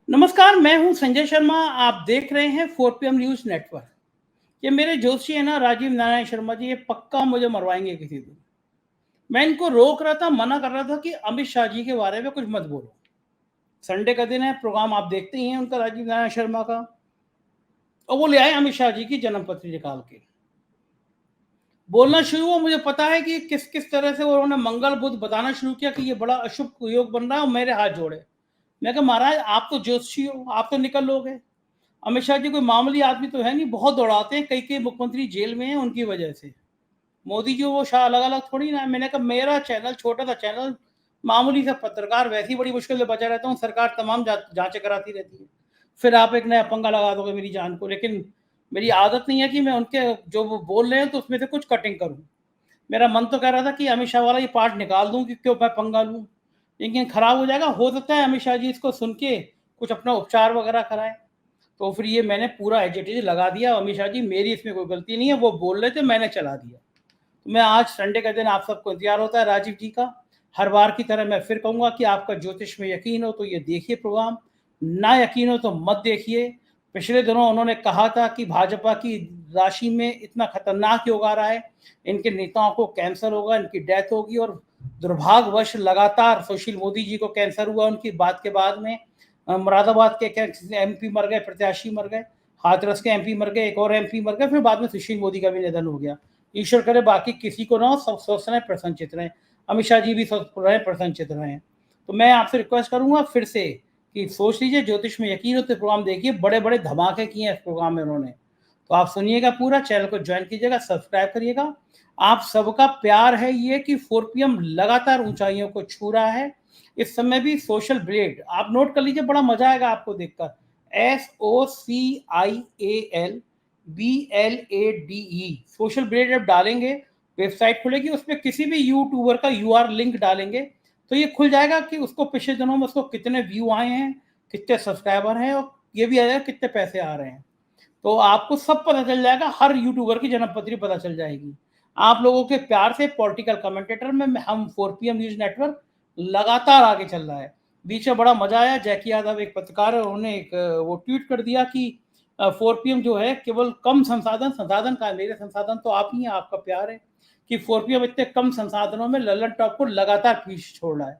नमस्कार, मैं हूं संजय शर्मा। आप देख रहे हैं 4PM न्यूज नेटवर्क। ये मेरे जोशी है ना, राजीव नारायण शर्मा जी, ये पक्का मुझे मरवाएंगे किसी दिन। मैं इनको रोक रहा था, मना कर रहा था कि अमित शाह जी के बारे में कुछ मत बोलो। संडे का दिन है, प्रोग्राम आप देखते ही हैं उनका, राजीव नारायण शर्मा का। और वो ले आए अमित शाह जी की जन्मपत्री निकाल के बोलना शुरू हुआ। मुझे पता है कि किस किस तरह से उन्होंने मंगल बुध बताना शुरू किया कि ये बड़ा अशुभ योग बन रहा है, और मेरे हाथ जोड़े। मैं कहा महाराज, आप तो ज्योतिषी हो, आप तो निकल लोगे। अमित शाह जी कोई मामूली आदमी तो है नहीं, बहुत दौड़ाते हैं। कई कई मुख्यमंत्री जेल में हैं उनकी वजह से। मोदी जी वो शाह अलग अलग थोड़ी ना है। मैंने कहा मेरा चैनल छोटा सा चैनल, मामूली सा पत्रकार, वैसी बड़ी मुश्किल से बचा रहता हूँ। सरकार तमाम जांचें कराती रहती है, फिर आप एक नया पंगा लगा दोगे मेरी जान को। लेकिन मेरी आदत नहीं है कि मैं उनके जो वो बोल रहे हैं तो उसमें से कुछ कटिंग करूँ। मेरा मन तो कह रहा था कि अमित शाह वाला ये पार्ट निकाल दूं कि क्यों मैं पंगा लूं, लेकिन खराब हो जाएगा। हो सकता है अमित शाह जी इसको सुन के कुछ अपना उपचार वगैरह कराएं। तो फिर ये मैंने पूरा एजिटेज लगा दिया, अमित शाह जी मेरी इसमें कोई गलती नहीं है, वो बोल रहे थे, मैंने चला दिया। तो मैं आज संडे का दिन, आप सबको इंतजार होता है राजीव जी का। हर बार की तरह मैं फिर कहूंगा कि आपका ज्योतिष में यकीन हो तो ये देखिए प्रोग्राम, ना यकीन हो तो मत देखिए। पिछले दिनों उन्होंने कहा था कि भाजपा की राशि में इतना खतरनाक योग आ रहा है, इनके नेताओं को कैंसर होगा, इनकी डेथ होगी। और दुर्भाग्यवश लगातार सुशील मोदी जी को कैंसर हुआ उनकी बात के बाद में। मुरादाबाद के MP मर गए, प्रत्याशी मर गए, हाथरस के MP मर गए, एक और MP मर गए, फिर बाद में सुशील मोदी का भी निधन हो गया। ईश्वर करे बाकी किसी को ना हो, सब स्वस्थ रहें, प्रसन्नचित रहें। अमित शाह जी भी स्वस्थ रहें, प्रसन्नचित रहें। तो मैं आपसे रिक्वेस्ट करूंगा फिर से कि सोच लीजिए, ज्योतिष में यकीन हो तो प्रोग्राम देखिए। बड़े बड़े धमाके किए हैं इस प्रोग्राम में उन्होंने। तो आप सुनिएगा पूरा, चैनल को ज्वाइन कीजिएगा, सब्सक्राइब करिएगा। आप सबका प्यार है ये कि 4PM लगातार ऊंचाइयों को छू रहा है। इस समय भी सोशल ब्लेड आप नोट कर लीजिए, बड़ा मजा आएगा आपको देखकर। SOCIALBLADE सोशल ब्लेड जब डालेंगे, वेबसाइट खुलेगी, उसमें किसी भी यूट्यूबर का UR लिंक डालेंगे तो ये खुल जाएगा कि उसको पिछले दिनों में उसको कितने व्यू आए हैं, कितने सब्सक्राइबर हैं, और ये भी आ जाएगा कितने पैसे आ रहे हैं। तो आपको सब पता चल जाएगा, हर यूट्यूबर की जन्मपत्री पता चल जाएगी। आप लोगों के प्यार से पॉलिटिकल कमेंटेटर में हम 4PM न्यूज नेटवर्क लगातार आगे चल रहा है। बीच में बड़ा मजा आया, जैकी यादव एक पत्रकार है, उन्होंने एक वो ट्वीट कर दिया कि 4PM जो है केवल कम संसाधन, संसाधन का मेरे संसाधन तो आप ही हैं, आपका प्यार है कि 4PM इतने कम संसाधनों में लल्लन टॉप को लगातार पीछे छोड़ रहा है।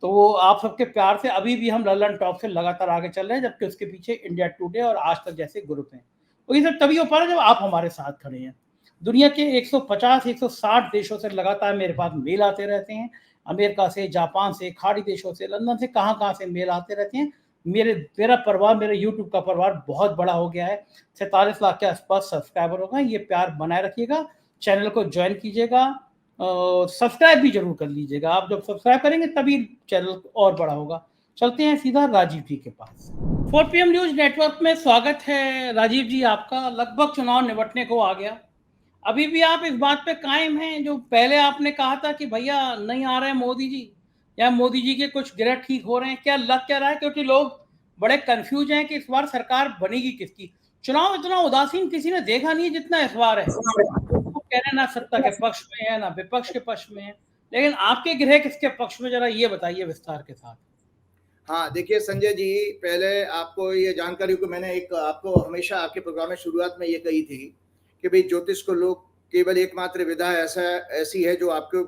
तो वो आप सबके प्यार से अभी भी हम लल्लन टॉप से लगातार आगे चल रहे हैं, जबकि उसके पीछे इंडिया टुडे और आज तक जैसे ग्रुप हैं। तो ये सब तभी हो पा रहा है जब आप हमारे साथ खड़े हैं। दुनिया के 150 160 देशों से लगातार मेरे पास मेल आते रहते हैं। अमेरिका से, जापान से, खाड़ी देशों से, लंदन से, कहाँ कहाँ से मेल आते रहते हैं। मेरा परिवार, मेरे यूट्यूब का परिवार बहुत बड़ा हो गया है। 47 लाख के आसपास सब्सक्राइबर हो गए। ये प्यार बनाए रखिएगा, चैनल को ज्वाइन कीजिएगा, सब्सक्राइब भी जरूर कर लीजिएगा। आप जब सब्सक्राइब करेंगे तभी चैनल और बड़ा होगा। चलते हैं सीधा राजीव जी के पास। 4PM न्यूज नेटवर्क में स्वागत है राजीव जी आपका। लगभग चुनाव निपटने को आ गया, अभी भी आप इस बात पे कायम हैं जो पहले आपने कहा था कि भैया नहीं आ रहे हैं मोदी जी, या मोदी जी के कुछ ग्रह ठीक हो रहे हैं? क्या लग क्या रहा है? क्योंकि लोग बड़े कंफ्यूज हैं कि इस बार सरकार बनेगी किसकी। चुनाव इतना उदासीन किसी ने देखा नहीं जितना इस बार है। वो कह रहे हैं ना सत्ता के पक्ष में है ना विपक्ष के पक्ष में है, लेकिन आपके गृह किसके पक्ष में, जरा ये बताइए विस्तार के साथ। हाँ, देखिए संजय जी, पहले आपको ये जानकारी को मैंने एक आपको हमेशा आपके प्रोग्राम में शुरुआत में ये कही थी कि भाई ज्योतिष को लोग केवल एकमात्र विधा ऐसी है जो आपको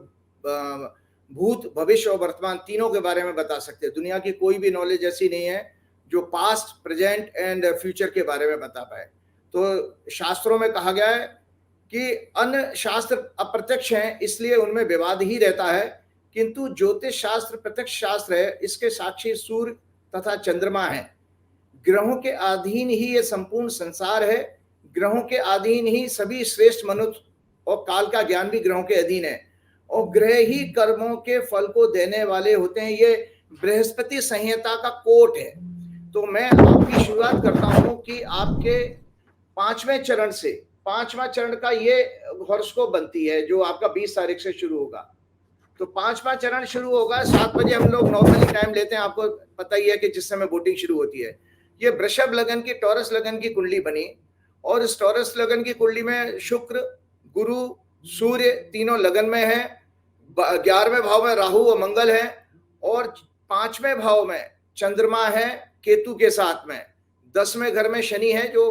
भूत, भविष्य और वर्तमान तीनों के बारे में बता सकते हैं। दुनिया की कोई भी नॉलेज ऐसी नहीं है जो पास्ट, प्रेजेंट एंड फ्यूचर के बारे में बता पाए। तो शास्त्रों में कहा गया है कि अन्य शास्त्र अप्रत्यक्ष हैं, इसलिए उनमें विवाद ही रहता है, किंतु ज्योतिष शास्त्र प्रत्यक्ष शास्त्र है। इसके साक्षी सूर्य तथा चंद्रमा है। ग्रहों के अधीन ही ये संपूर्ण संसार है। ग्रहों के अधीन ही सभी श्रेष्ठ मनुष्य और काल का ज्ञान भी ग्रहों के अधीन है, और ग्रह ही कर्मों के फल को देने वाले होते हैं। ये बृहस्पति संहिता का कोट है। तो मैं आपकी शुरुआत करता हूं कि आपके पांचवा चरण का ये हॉरोस्कोप बनती है जो आपका 20 तारीख से शुरू होगा। तो पांचवा चरण शुरू होगा 7 बजे। हम लोग नॉर्मली टाइम लेते हैं, आपको पता ही है कि जिस समय वोटिंग शुरू होती है। ये वृषभ लगन की, टॉरस लगन की कुंडली बनी, और इस टॉरस लगन की कुंडली में शुक्र, गुरु, सूर्य तीनों लगन में है। 11वें भाव में राहु और मंगल है, और 5वें भाव में चंद्रमा है, केतु के साथ में, 10वें घर में शनि है जो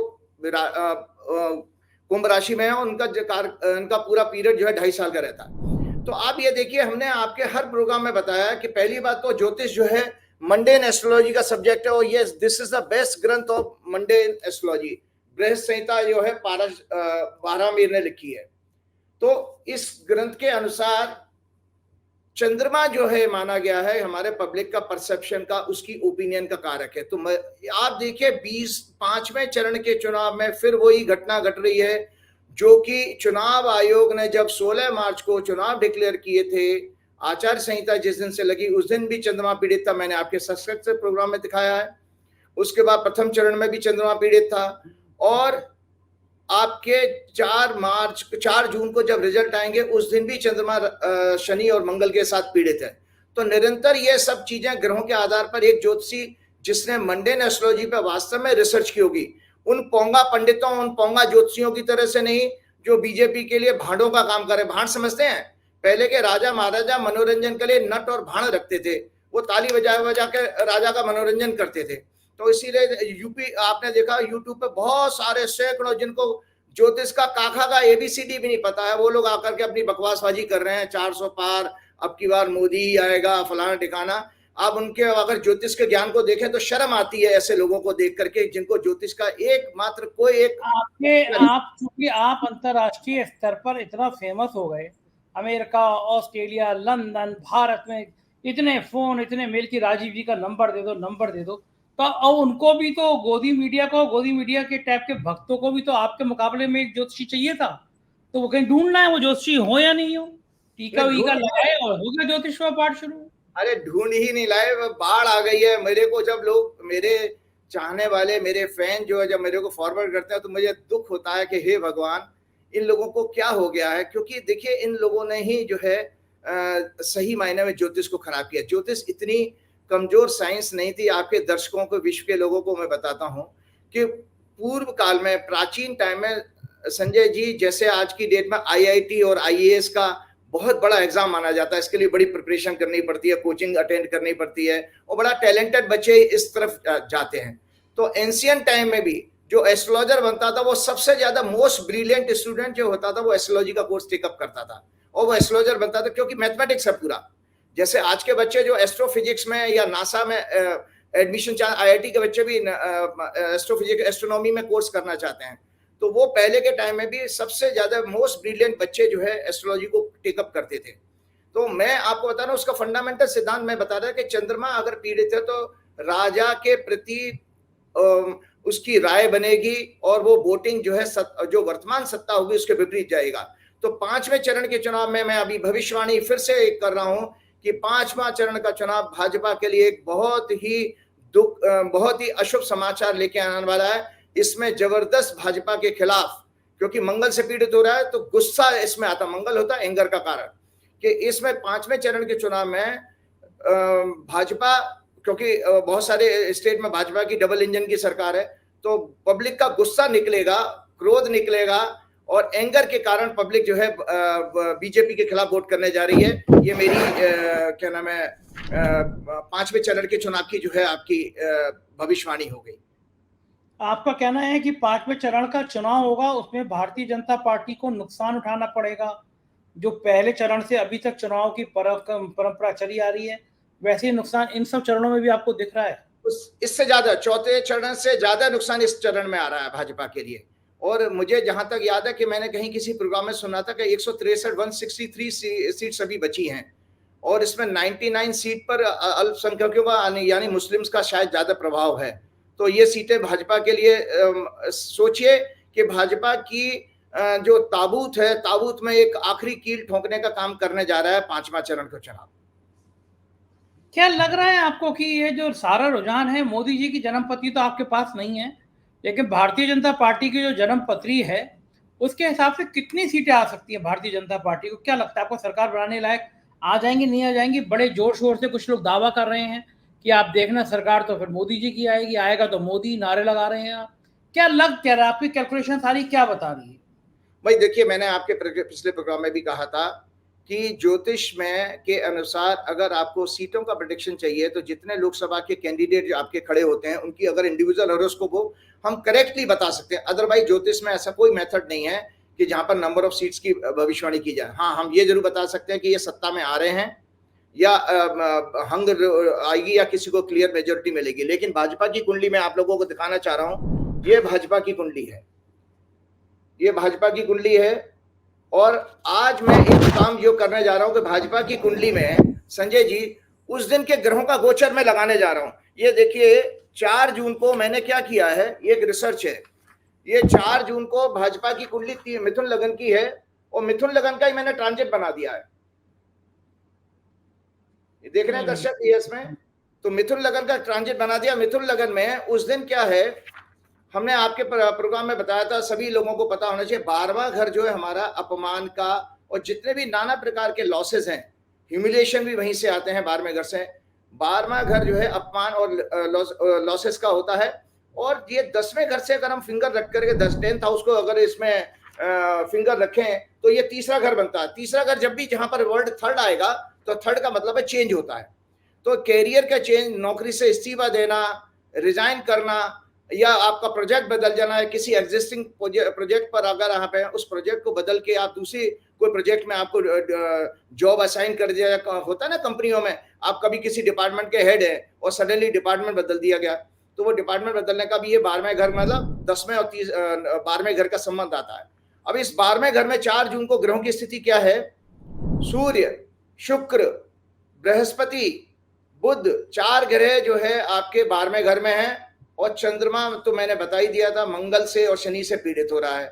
कुंभ राशि में है, उनका पूरा पीरियड जो है 2.5 साल का रहता है। तो आप ये देखिए, हमने आपके हर प्रोग्राम में बताया कि पहली बात तो ज्योतिष जो है मंडेन एस्ट्रोलॉजी का सब्जेक्ट है, और ये दिस इज द बेस्ट ग्रंथ ऑफ मंडेन एस्ट्रोलॉजी। बृहस्पति संहिता जो है बारहमीर ने लिखी है। तो इस ग्रंथ के अनुसार चंद्रमा जो है माना गया है हमारे पब्लिक का परसेप्शन का, उसकी ओपिनियन का कारक है। तो आप देखिए 5वें चरण के चुनाव में फिर वही घटना घट रही है जो कि चुनाव आयोग ने जब 16 मार्च को चुनाव डिक्लेयर किए थे, आचार संहिता जिस दिन से लगी उस दिन भी चंद्रमा पीड़ित था। मैंने आपके सब्सक्रिप्शन प्रोग्राम में दिखाया है। उसके बाद प्रथम चरण में भी चंद्रमा पीड़ित था, और आपके 4 जून को जब रिजल्ट आएंगे उस दिन भी चंद्रमा शनि और मंगल के साथ पीड़ित है। तो निरंतर ये सब चीजें ग्रहों के आधार पर एक ज्योतिषी जिसने मंडेन एस्ट्रोलॉजी पर वास्तव में रिसर्च की होगी, उन पोंगा पंडितों, उन पोंगा ज्योतिषियों की तरह से नहीं जो बीजेपी के लिए भांडों का काम करे। भांड समझते हैं? पहले के राजा महाराजा मनोरंजन के लिए नट और भांड रखते थे, वो ताली बजा के राजा का मनोरंजन करते थे। तो इसीलिए यूपी आपने देखा यूट्यूब पे बहुत सारे सैकड़ों जिनको ज्योतिष का काखा का एबीसीडी भी नहीं पता है, वो लोग आकर के अपनी बकवासबाजी कर रहे हैं, 400 पार, अब की बार मोदी आएगा, फलाना ठिकाना। आप उनके अगर ज्योतिष के ज्ञान को देखें तो शर्म आती है ऐसे लोगों को देख करके जिनको ज्योतिष का एकमात्र कोई एक आप चूंकि आप अंतरराष्ट्रीय स्तर पर इतना फेमस हो गए, अमेरिका, ऑस्ट्रेलिया, लंदन, भारत में इतने फोन, इतने मेल की राजीव जी का नंबर दे दो, तो अब उनको भी तो गोदी मीडिया के टाइप के भक्तों को भी तो आपके मुकाबले में एक ज्योतिषी चाहिए था। तो वो कहीं ढूंढना है वो ज्योतिषी हो या नहीं हो, टीका वीका लगाए और हो गया ज्योतिष का पाठ शुरू। अरे ढूंढ ही नहीं लाए, बाढ़ आ गई है। मेरे को जब लोग, मेरे चाहने वाले, मेरे फैन जो है जब मेरे को फॉरवर्ड करते हैं तो मुझे दुख होता है कि हे भगवान इन लोगों को क्या हो गया है। क्योंकि देखिए इन लोगों ने ही जो है सही मायने में ज्योतिष को खराब किया। ज्योतिष इतनी कमजोर साइंस नहीं थी। आपके दर्शकों को, विश्व के लोगों को मैं बताता हूं कि पूर्व काल में, प्राचीन टाइम में संजय जी, जैसे आज की डेट में आईआईटी और आईएएस का बहुत बड़ा एग्जाम माना जाता है, इसके लिए बड़ी प्रिपरेशन करनी पड़ती है, कोचिंग अटेंड करनी पड़ती है, और बड़ा टैलेंटेड बच्चे इस तरफ जाते हैं। तो एंशियंट टाइम में भी जो एस्ट्रोलॉजर बनता था वो सबसे ज्यादा मोस्ट ब्रिलियंट स्टूडेंट जो होता था वो एस्ट्रोलॉजी का कोर्स टेकअप करता था और वो एस्ट्रोलॉजर बनता था, क्योंकि मैथमेटिक्स है पूरा। जैसे आज के बच्चे जो एस्ट्रोफिजिक्स में या नासा में एडमिशन, आईआईटी के बच्चे भी एस्ट्रोफिजिक्स, एस्ट्रोनॉमी में कोर्स करना चाहते हैं, तो वो पहले के टाइम में भी सबसे ज्यादा मोस्ट ब्रिलियंट बच्चे जो है एस्ट्रोलॉजी को टेकअप करते थे। तो मैं आपको बता रहा हूँ उसका फंडामेंटल सिद्धांत मैं बता रहा कि चंद्रमा अगर पीड़ित है तो राजा के प्रति उसकी राय बनेगी और वो वोटिंग जो है जो वर्तमान सत्ता होगी उसके विपरीत जाएगा। तो 5वें चरण के चुनाव में मैं अभी भविष्यवाणी फिर से कर रहा हूं कि 5वां चरण का चुनाव भाजपा के लिए एक बहुत ही अशुभ समाचार लेके आने वाला है। इसमें जबरदस्त भाजपा के खिलाफ, क्योंकि मंगल से पीड़ित हो रहा है तो गुस्सा इसमें आता, मंगल होता है एंगर का कारण, कि इसमें 5वें चरण के चुनाव में भाजपा, क्योंकि बहुत सारे स्टेट में भाजपा की डबल इंजन की सरकार है, तो पब्लिक का गुस्सा निकलेगा, क्रोध निकलेगा और एंगर के कारण पब्लिक जो है बीजेपी के खिलाफ वोट करने जा रही है। ये मेरी क्या नाम है 5वें चरण के चुनाव की जो है आपकी भविष्यवाणी हो गई। आपका कहना है कि 5वें चरण का चुनाव होगा, उसमें भारतीय जनता पार्टी को नुकसान उठाना पड़ेगा। जो पहले चरण से अभी तक चुनाव की परंपरा चली आ रही है, वैसे ही नुकसान इन सब चरणों में भी आपको दिख रहा है? इससे ज्यादा, चौथे चरण से ज्यादा नुकसान इस चरण में आ रहा है भाजपा के लिए। और मुझे जहां तक याद है कि मैंने कहीं किसी प्रोग्राम में सुना था कि 163 सीट्स अभी बची हैं और इसमें 99 सीट पर अल्पसंख्यकों का यानी मुस्लिम्स का शायद ज्यादा प्रभाव है। तो ये सीटें भाजपा के लिए, सोचिए कि भाजपा की जो ताबूत है, ताबूत में एक आखिरी कील ठोकने का काम करने जा रहा है 5वां चरण का चुनाव। क्या लग रहा है आपको कि ये जो सारा रुझान है, मोदी जी की जन्मपत्री तो आपके पास नहीं है, लेकिन भारतीय जनता पार्टी की जो जन्मपत्री है उसके हिसाब से कितनी सीटें आ सकती है भारतीय जनता पार्टी को? क्या लगता है आपको सरकार बनाने लायक आ जाएंगी, नहीं आ जाएंगी? बड़े जोर शोर से कुछ लोग दावा कर रहे हैं कि आप देखना सरकार तो फिर मोदी जी की आएगी, आएगा तो मोदी, नारे लगा रहे हैं आप। क्या रहा है? आपकी कैलकुलेशन सारी क्या बता रही है? भाई देखिए, मैंने आपके पिछले प्रोग्राम में भी कहा था कि ज्योतिष में के अनुसार अगर आपको सीटों का प्रेडिक्शन चाहिए तो जितने लोकसभा के कैंडिडेट जो आपके खड़े होते हैं उनकी अगर इंडिविजुअल हॉरोस्कोप हो हम करेक्टली बता सकते हैं। अदरवाइज ज्योतिष में ऐसा कोई मेथड नहीं है कि जहां पर नंबर ऑफ सीट्स की भविष्यवाणी की जाए। हाँ, हम ये जरूर बता सकते हैं कि ये सत्ता में आ रहे हैं या हंग आएगी या किसी को क्लियर मेजोरिटी मिलेगी। लेकिन भाजपा की कुंडली में आप लोगों को दिखाना चाह रहा हूं, ये भाजपा की कुंडली है, ये भाजपा की कुंडली है। और आज मैं एक काम जो करने जा रहा हूं कि भाजपा की कुंडली में संजय जी उस दिन के ग्रहों का गोचर में लगाने जा रहा हूं। ये देखिए 4 जून को मैंने क्या किया है, ये एक रिसर्च है। ये 4 जून को भाजपा की कुंडली मिथुन लगन की है और मिथुन लगन का ही मैंने ट्रांजिट बना दिया है। ये देख रहे हैं दर्शक ये इसमें, तो मिथुन लगन का ट्रांजिट बना दिया। मिथुन लगन में उस दिन क्या है, हमने आपके प्रोग्राम में बताया था, सभी लोगों को पता होना चाहिए, 12वां घर जो है हमारा अपमान का और जितने भी नाना प्रकार के लॉसेस हैं, ह्यूमिलिएशन भी वहीं से आते हैं 12वें घर से। 12वां घर जो है अपमान और लॉसेस का होता है। और ये 10वें घर से अगर हम फिंगर रख करके 10th हाउस को अगर इसमें फिंगर रखें तो ये तीसरा घर बनता है। तीसरा घर जब भी जहां पर वर्ड थर्ड आएगा तो थर्ड का मतलब है चेंज होता है। तो कैरियर का चेंज, नौकरी से इस्तीफा देना, रिजाइन करना या आपका प्रोजेक्ट बदल जाना है, किसी एग्जिस्टिंग प्रोजेक्ट पर अगर आप हैं उस प्रोजेक्ट को बदल के आप दूसरी कोई प्रोजेक्ट में आपको जॉब असाइन कर दिया होता है ना कंपनियों में, आप कभी किसी डिपार्टमेंट के हेड है और सडनली डिपार्टमेंट बदल दिया गया, तो वो डिपार्टमेंट बदलने का भी ये 12वें घर मतलब 10वें और 12वें घर का संबंध आता है। अब इस 12वें घर में 4 जून को ग्रहों की स्थिति क्या है, सूर्य, शुक्र, बृहस्पति, बुध, 4 ग्रह जो है आपके 12वें घर में हैं। और चंद्रमा तो मैंने बता ही दिया था, मंगल से और शनि से पीड़ित हो रहा है।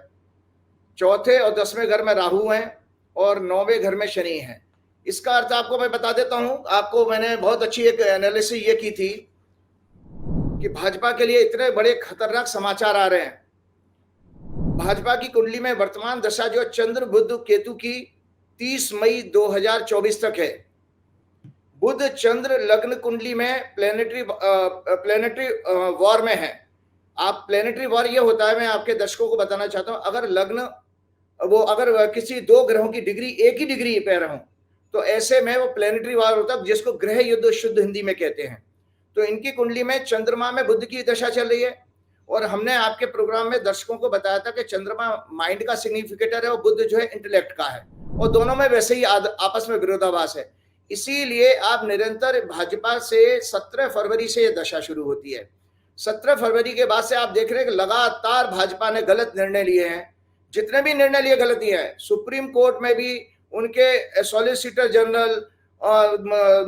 चौथे और 10वें घर में राहु हैं और 9वें घर में शनि है। इसका अर्थ आपको मैं बता देता हूं, आपको मैंने बहुत अच्छी एक एनालिसिस ये की थी कि भाजपा के लिए इतने बड़े खतरनाक समाचार आ रहे हैं। भाजपा की कुंडली में वर्तमान दशा जो चंद्र बुध केतु की 30 मई 2024 तक है। बुध चंद्र लग्न कुंडली में प्लेनेटरी वॉर में है। आप प्लेनेटरी वॉर ये होता है, मैं आपके दर्शकों को बताना चाहता हूं, अगर लग्न वो अगर किसी 2 ग्रहों की डिग्री एक ही डिग्री पे रहो तो ऐसे में वो प्लेनेटरी वॉर होता है, जिसको ग्रह युद्ध शुद्ध हिंदी में कहते हैं। तो इनकी कुंडली में चंद्रमा में बुध की दशा चल रही है और हमने आपके प्रोग्राम में दर्शकों को बताया था कि चंद्रमा माइंड का सिग्निफिकेटर है और बुध जो है इंटेलेक्ट का है, और दोनों में वैसे ही आपस में विरोधाभास है। इसीलिए आप निरंतर भाजपा से 17 फरवरी से ये दशा शुरू होती है। 17 फरवरी के बाद से आप देख रहे हैं कि लगातार भाजपा ने गलत निर्णय लिए हैं। जितने भी निर्णय लिए गलत ही है। सुप्रीम कोर्ट में भी उनके सॉलिसिटर जनरल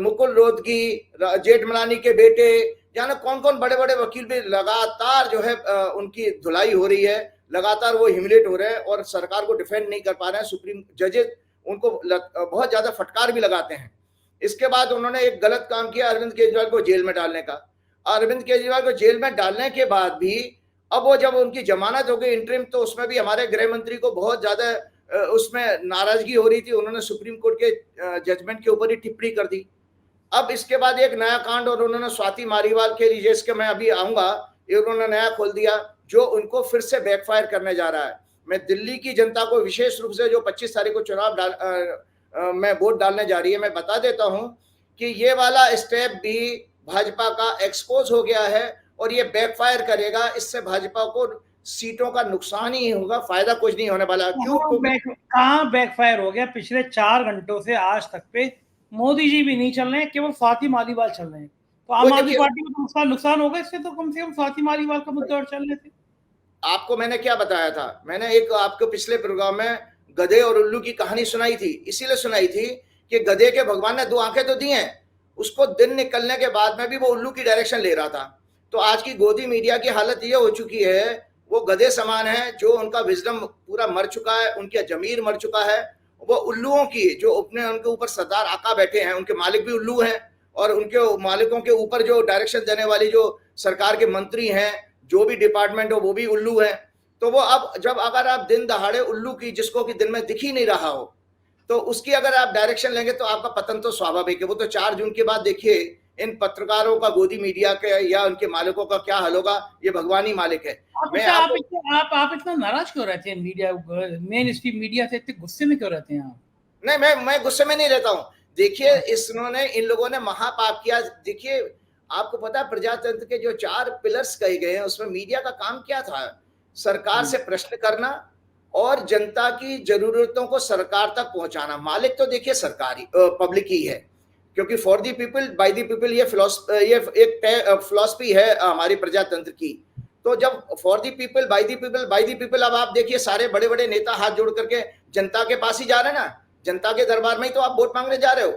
मुकुल रोहतगी, जेठमलानी के बेटे, जाने कौन कौन बड़े बड़े वकील भी लगातार जो है उनकी धुलाई हो रही है। लगातार वो ह्यूमिलेट हो रहे हैं और सरकार को डिफेंड नहीं कर पा रहे हैं। सुप्रीम जजेस उनको बहुत ज्यादा फटकार भी लगाते हैं। इसके बाद उन्होंने एक गलत काम किया, अरविंद केजरीवाल को जेल में डालने का। अरविंद केजरीवाल को जेल में डालने के बाद भी अब वो जब उनकी जमानत हो गई इंटरिम, तो उसमें भी हमारे गृह मंत्री को बहुत ज्यादा उसमें नाराजगी हो रही थी। उन्होंने सुप्रीम कोर्ट के जजमेंट के ऊपर ही टिप्पणी कर दी। अब इसके बाद एक नया कांड और उन्होंने स्वाति मारीवाल के लिए, जिसके मैं अभी आऊंगा, उन्होंने नया खोल दिया जो उनको फिर से बैकफायर करने जा रहा है। मैं दिल्ली की जनता को विशेष रूप से जो 25 तारीख को चुनाव में वोट डालने जा रही है, मैं बता देता हूं कि ये वाला स्टेप भी भाजपा का एक्सपोज हो गया है और ये बैकफायर करेगा। इससे भाजपा को सीटों का नुकसान ही होगा, फायदा कुछ नहीं होने वाला। क्यों? कहां बैकफायर हो गया? पिछले 4 घंटों से आज तक पे मोदी जी भी नहीं चल रहे हैं, केवल स्वाति मालीवाल चल रहे हैं। तो आम आदमी पार्टी को तो नुकसान होगा इससे, तो कम से कम स्वाति मालीवाल का मुद्दा और चल रहे थे। आपको मैंने क्या बताया था, मैंने एक आपको पिछले प्रोग्राम में गधे और उल्लू की कहानी सुनाई थी। इसीलिए सुनाई थी कि गधे के भगवान ने 2 आंखें तो दी हैं, उसको दिन निकलने के बाद में भी वो उल्लू की डायरेक्शन ले रहा था। तो आज की गोदी मीडिया की हालत ये हो चुकी है, वो गधे समान है, जो उनका विजडम पूरा मर चुका है, उनका जमीर मर चुका है। वो उल्लुओं की जो अपने उनके ऊपर सरदार आका बैठे हैं, उनके मालिक भी उल्लू हैं और उनके मालिकों के ऊपर जो डायरेक्शन देने वाली जो सरकार के मंत्री हैं, जो भी डिपार्टमेंट हो, वो भी उल्लू हैं। तो वो अब जब अगर आप दिन दहाड़े उल्लू की, जिसको कि दिन में दिख ही नहीं रहा हो, तो उसकी अगर आप डायरेक्शन लेंगे तो आपका पतन तो स्वाभाविक है। वो तो 4 जून के बाद देखिए इन पत्रकारों का, गोदी मीडिया के या उनके मालिकों का क्या हाल होगा। ये भगवान ही मालिक है। आप इतना नाराज क्यों रहते हैं मीडिया, मेन स्ट्रीम मीडिया से इतने गुस्से में क्यों रहते हैं आप? नहीं, मैं गुस्से में नहीं रहता हूं। देखिए, इन लोगों ने महापाप किया। देखिए, आपको पता है प्रजातंत्र के जो 4 पिलर्स कहे गए हैं उसमें मीडिया का काम क्या था? सरकार से प्रश्न करना और जनता की जरूरतों को सरकार तक पहुंचाना। मालिक तो देखिए सरकार ही, पब्लिक ही है, क्योंकि for the people by the people ये एक फिलॉसफी है हमारी प्रजातंत्र की। तो जब for the people by the people, अब आप देखिए सारे बड़े बड़े नेता हाथ जोड़ करके जनता के पास ही जा रहे हैं ना, जनता के दरबार में ही तो आप वोट मांगने जा रहे हो।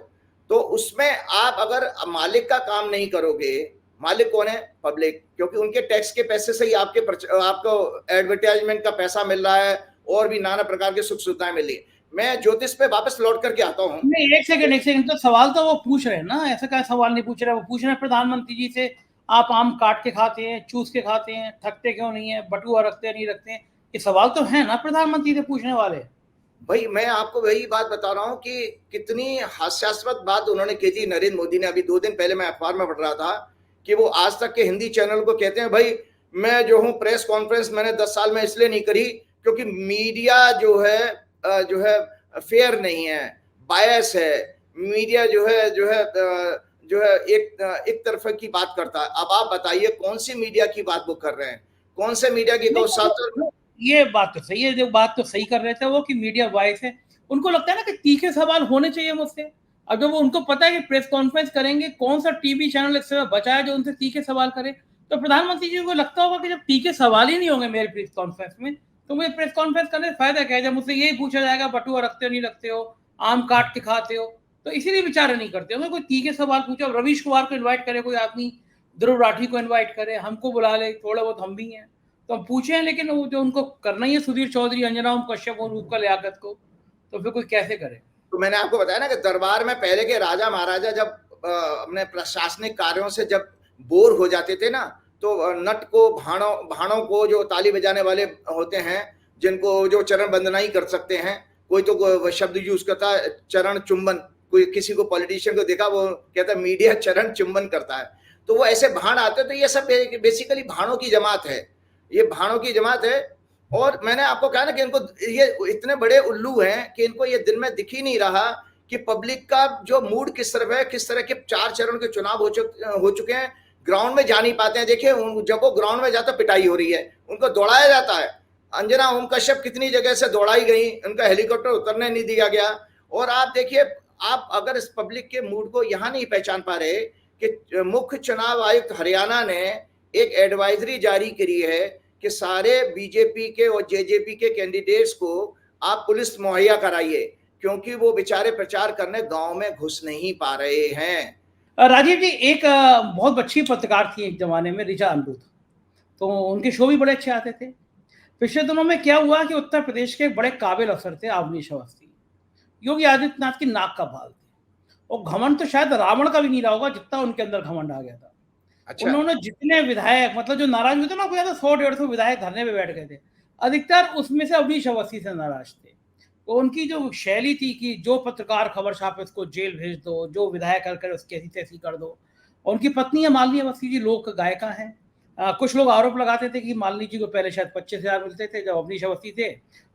तो उसमें आप अगर मालिक का काम नहीं करोगे, मालिक कौन है? पब्लिक, क्योंकि उनके टैक्स के पैसे से ही आपको एडवर्टाइजमेंट का पैसा मिल रहा है और भी नाना प्रकार की सुख सुविधाएं मिल रही है। मैं ज्योतिष पे वापस लौट करके आता हूँ। नहीं, एक सेकंड, तो सवाल तो वो पूछ रहे हैं ना, ऐसा क्या सवाल नहीं पूछ रहे, वो पूछ रहे हैं प्रधानमंत्री जी से, आप आम काट के खाते हैं, चूस के खाते हैं, थकते क्यों नहीं है, बटुआ रखते नहीं रखते हैं, ये सवाल तो है ना प्रधानमंत्री से पूछने वाले। भाई मैं आपको वही बात बता रहा हूँ कि कितनी हास्यास्पद बात उन्होंने की थी नरेंद्र मोदी ने। अभी 2 दिन पहले मैं अखबार में पढ़ रहा था कि वो आज तक के हिंदी चैनल को कहते हैं, भाई मैं जो हूँ प्रेस कॉन्फ्रेंस मैंने 10 साल में इसलिए नहीं करी क्योंकि मीडिया जो है फेयर नहीं है, बायस है। मीडिया जो है एक तरफ की बात करता है। अब आप बताइए कौन सी मीडिया की बात वो कर रहे हैं? कौन से मीडिया की? ये बात तो सही है, जो बात तो सही कर रहे थे वो कि मीडिया वाइस है। उनको लगता है ना कि तीखे सवाल होने चाहिए मुझसे। अब जब वो उनको पता है कि प्रेस कॉन्फ्रेंस करेंगे, कौन सा टीवी चैनल इस समय बचा है जो उनसे तीखे सवाल करे, तो प्रधानमंत्री जी को लगता होगा कि जब तीखे सवाल ही नहीं होंगे मेरे प्रेस कॉन्फ्रेंस में, तो मुझे प्रेस कॉन्फ्रेंस करने से फायदा क्या है? जब मुझसे यही पूछा जाएगा बटुआ रखते हो नहीं रखते हो, आम काट के खाते हो, तो इसीलिए बेचारे नहीं करते होंगे। कोई तीखे सवाल पूछो, अब रवीश कुमार को इन्वाइट करे कोई आदमी, ध्रुव राठी को इन्वाइट करे, हमको बुला ले, थोड़ा बहुत हम भी हैं तो हम पूछे हैं, लेकिन वो जो उनको करना ही है सुधीर चौधरी, अंजना ओम कश्यप और रूपकला लियाकत को, तो फिर कोई कैसे करे? तो मैंने आपको बताया ना कि दरबार में पहले के राजा महाराजा जब अपने प्रशासनिक कार्यों से जब बोर हो जाते थे ना, तो नट को भाणों को, जो ताली बजाने वाले होते हैं, जिनको जो चरण वंदना ही कर सकते हैं, कोई तो शब्द यूज करता है चरण चुंबन। कोई किसी को पॉलिटिशियन को देखा वो कहता है मीडिया चरण चुंबन करता है, तो वो ऐसे भाण आते। तो ये सब बेसिकली भाणों की जमात है, ये भाणों की जमात है। और मैंने आपको कहा ना कि इनको ये इतने बड़े उल्लू हैं कि इनको ये दिन में दिख ही नहीं रहा कि पब्लिक का जो मूड किस तरह है, किस तरह के 4 चरण के चुनाव हो चुके हैं। ग्राउंड में जा नहीं पाते हैं। देखिए जब वो ग्राउंड में जाता पिटाई हो रही है, उनको दौड़ाया जाता है। अंजना ओम कश्यप कितनी जगह से दौड़ाई गई, उनका हेलीकॉप्टर उतरने नहीं दिया गया। और आप देखिए, आप अगर इस पब्लिक के मूड को यहाँ नहीं पहचान पा रहे कि मुख्य चुनाव आयुक्त हरियाणा ने एक एडवाइजरी जारी करी है कि सारे बीजेपी के और जेजेपी के कैंडिडेट्स को आप पुलिस मुहैया कराइए, क्योंकि वो बेचारे प्रचार करने गांव में घुस नहीं पा रहे हैं। राजीव जी, एक बहुत अच्छी पत्रकार थी एक जमाने में, ऋचा अमृत, तो उनके शो भी बड़े अच्छे आते थे। पिछले दिनों में क्या हुआ कि उत्तर प्रदेश के बड़े काबिल अफसर थे अवनीश अवस्थी, योगी आदित्यनाथ की नाक का भाल थे, और घमंड तो शायद रावण का भी नहीं रहा होगा जितना उनके अंदर घमंड आ गया था। अच्छा। उन्होंने जितने विधायक, मतलब जो नाराज हुए थे ना, 100-150 विधायक धरने पे बैठ गए थे, अधिकतर उसमें से अवनीश अवस्थी से नाराज थे। तो उनकी जो शैली थी कि जो पत्रकार खबर छापे उसको जेल भेज दो, जो विधायक कर उसकी ऐसी तैसी कर दो। और उनकी पत्नी है मालिनी अवस्थी जी, लोक गायिका हैं। कुछ लोग आरोप लगाते थे कि मालिनी जी को पहले शायद 25,000 मिलते थे जब अवनीश अवस्थी थे,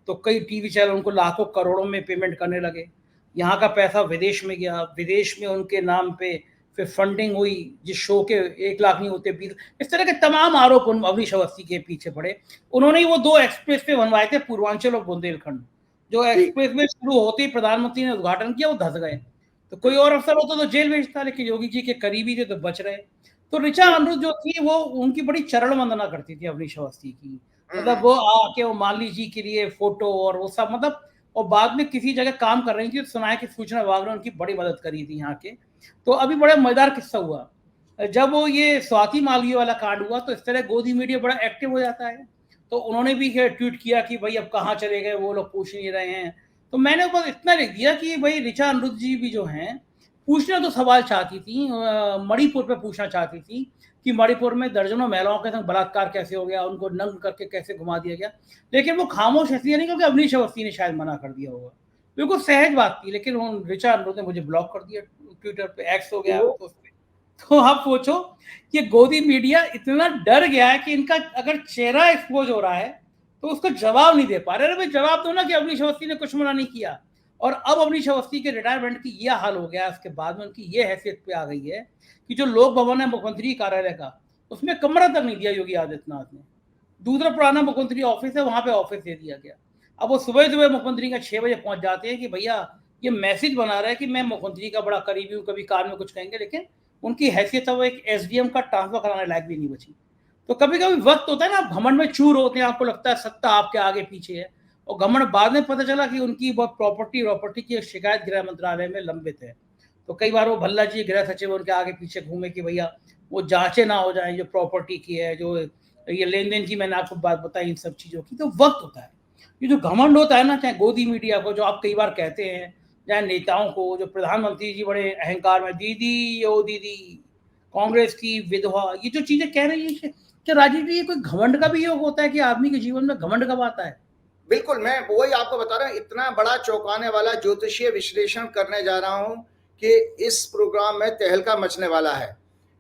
तो कई टीवी चैनल उनको लाखों करोड़ों में पेमेंट करने लगे। यहाँ का पैसा विदेश में गया, विदेश में उनके नाम पे फिर फंडिंग हुई, जिस शो के 1 लाख नहीं होते 20, इस तरह के तमाम आरोप अवनीश अवस्थी के पीछे पड़े। उन्होंने ही वो 2 एक्सप्रेस वे बनवाए थे, पूर्वांचल और बुंदेलखंड। जो एक्सप्रेस वे शुरू होते ही प्रधानमंत्री ने उद्घाटन किया, वो धस गए। तो कोई और अफसर होता तो जेल भेजता, लेकिन योगी जी के करीबी थे तो बच रहे। तो ऋचा अमृत जो थी वो उनकी बड़ी चरण वंदना करती थी अवनीश अवस्थी की, मतलब वो आके वो मालिनी जी के लिए फोटो और वो सब, मतलब, और बाद में किसी जगह काम कर रही थी तो सुना है कि सूचना विभाग ने उनकी बड़ी मदद करी थी यहाँ के। तो अभी बड़ा मजेदार किस्सा हुआ, जब वो ये स्वाति मालवीय वाला कांड हुआ तो इस तरह गोदी मीडिया बड़ा एक्टिव हो जाता है, तो उन्होंने भी ट्वीट किया कि भाई अब कहाँ चले गए, वो लोग पूछ नहीं रहे हैं। तो मैंने बस इतना लिख दिया कि भाई ऋचा अमृत जी भी जो हैं पूछना तो सवाल चाहती थी, मणिपुर पे पूछना चाहती थी कि मणिपुर में दर्जनों महिलाओं के संग बलात्कार कैसे हो गया, उनको नंग करके कैसे घुमा दिया गया, लेकिन वो खामोश इसलिए नहीं क्योंकि अवनीश अवस्थी ने शायद मना कर दिया होगा। बिल्कुल सहज बात थी, लेकिन ऋचा अमृत ने मुझे ब्लॉक कर दिया, ट्विटर पे एक्स हो गया तो आप सोचो कि गोदी मीडिया इतना डर गया है कि इनका अगर चेहरा एक्सपोज हो रहा है तो उसको जवाब नहीं दे पा रहे। अरे भाई जवाब दो ना कि अवनीश अवस्थी ने कुछ मना नहीं किया, और अब अवनीश अवस्थी के रिटायरमेंट की यह हाल हो गया, उसके बाद में उनकी ये हैसियत पे आ गई है कि जो लोक भवन है मुख्यमंत्री कार्यालय का, उसमें कमरा तक नहीं दिया योगी आदित्यनाथ ने। दूसरा पुराना मुख्यमंत्री ऑफिस है, वहां पे ऑफिस दे दिया गया। अब वो सुबह सुबह मुख्यमंत्री का 6 बजे पहुंच जाते हैं कि भैया ये मैसेज बना रहा है कि मैं मुख्यमंत्री का बड़ा करीबी हूँ, कभी कार में कुछ कहेंगे, लेकिन उनकी हैसियत है वो एक एसडीएम का ट्रांसफर कराने लायक भी नहीं बची। तो कभी कभी वक्त होता है ना, आप घमंड में चूर होते हैं, आपको लगता है सत्ता आपके आगे पीछे है, और घमंड बाद में पता चला कि उनकी बहुत प्रॉपर्टी की शिकायत गृह मंत्रालय में लंबित है। तो कई बार वो भल्ला जी गृह सचिव उनके आगे पीछे घूमे कि भैया वो जांचे ना हो जाए जो प्रॉपर्टी की है, जो ये लेन देन की मैंने आपको बात बताई इन सब चीज़ों की। तो वक्त होता है, ये जो घमंड होता है ना, चाहे गोदी मीडिया को जो आप कई बार कहते हैं, चाहे नेताओं को, जो प्रधानमंत्री जी बड़े अहंकार में दीदी ओ दीदी कांग्रेस की विधवा, ये जो चीजें कह रही है, क्या राजीव जी ये कोई घमंड का भी योग होता है कि आदमी के जीवन में घमंड कब आता है? बिल्कुल, मैं वही आपको बता रहा हूँ, इतना बड़ा चौंकाने वाला ज्योतिषीय विश्लेषण करने जा रहा हूँ कि इस प्रोग्राम में तहलका मचने वाला है।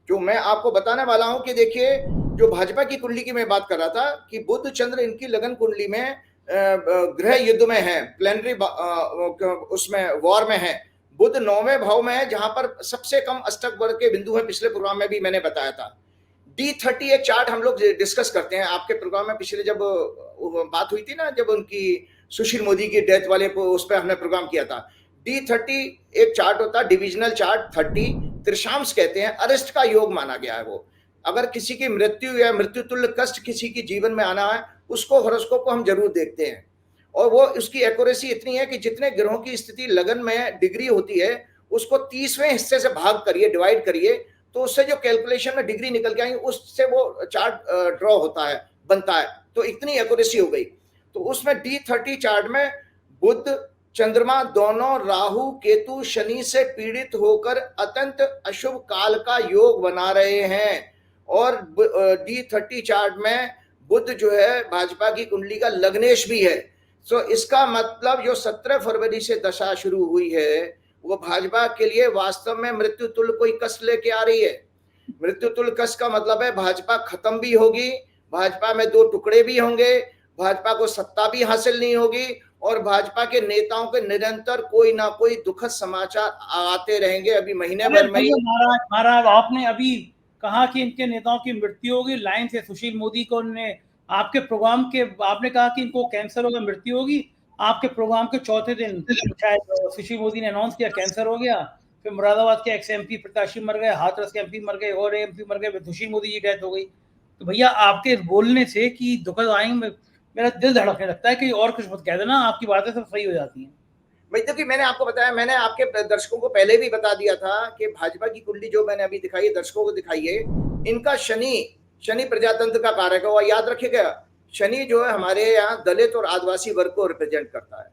जो मैं आपको बताने वाला हूँ कि देखिए, जो भाजपा की कुंडली की मैं बात कर रहा था कि बुध चंद्र इनकी लगन कुंडली में गृह युद्ध में है, प्लेनरी उसमें वॉर में है। बुध 9वें भाव में है, जहां पर सबसे कम अष्टक वर्ग के बिंदु है। पिछले प्रोग्राम में भी मैंने बताया था। D30 एक चार्ट हम लोग डिस्कस करते हैं आपके प्रोग्राम में, पिछले जब बात हुई थी ना, जब उनकी सुशील मोदी की डेथ वाले को, उस पर हमने प्रोग्राम किया था। D30 एक चार्ट होता है, डिविजनल चार्ट 30 त्रिशांश कहते हैं, अरिष्ट का योग माना गया है। वो अगर किसी की मृत्यु या मृत्यु तुल्य कष्ट किसी की जीवन में आना है, उसको हॉरोस्कोप को हम जरूर देखते हैं। और वो उसकी एक्यूरेसी इतनी है कि जितने ग्रहों की स्थिति लगन में डिग्री होती है, उसको 30वें हिस्से से भाग करिए, डिवाइड करिए, तो उससे जो कैलकुलेशन में डिग्री निकल के आएंगे, उससे वो चार्ट ड्रॉ होता है, बनता है। तो इतनी एक्यूरेसी हो गई। तो उसमें D30 चार्ट में बुध चंद्रमा दोनों राहु केतु शनि से पीड़ित होकर अत्यंत अशुभ काल का योग बना रहे हैं। और D30 चार्ट में बुध जो है भाजपा की कुंडली का लग्नेश भी है। तो इसका मतलब जो 17 फरवरी से दशा शुरू हुई है, वो भाजपा के लिए वास्तव में मृत्यु तुल्य कोई कष्ट लेके आ रही है। मृत्यु तुल्य कष्ट का मतलब है भाजपा खत्म भी होगी, भाजपा में 2 टुकड़े भी होंगे, भाजपा को सत्ता भी हासिल नहीं होगी, और भाजपा के नेताओं के निरंतर कोई ना कोई दुखद समाचार आते रहेंगे। अभी महीने भर में महाराज आपने अभी कहा कि इनके नेताओं की मृत्यु होगी, लाइन से सुशील मोदी को उन्होंने आपके प्रोग्राम के, आपने कहा कि इनको कैंसर होगा, मृत्यु होगी। आपके प्रोग्राम के चौथे दिन शायद सुशील मोदी ने अनाउंस किया कैंसर हो गया। फिर मुरादाबाद के एक्स एमपी प्रत्याशी मर गए, हाथरस के एमपी मर गए, और एमपी मर गए, सुशील मोदी की डेथ हो गई। तो भैया आपके बोलने से कि दुखद आएंगे, मेरा दिल धड़कने लगता है कि और कुछ मत कह देना, आपकी बातें सब सही हो जाती हैं। भाई देखिए, मैंने आपको बताया, मैंने आपके दर्शकों को पहले भी बता दिया था कि भाजपा की कुंडली जो मैंने अभी दिखाई है, दर्शकों को दिखाई है, इनका शनि प्रजातंत्र का कारक है। और याद रखिएगा, शनि जो है हमारे यहाँ दलित और आदिवासी वर्ग को रिप्रेजेंट करता है,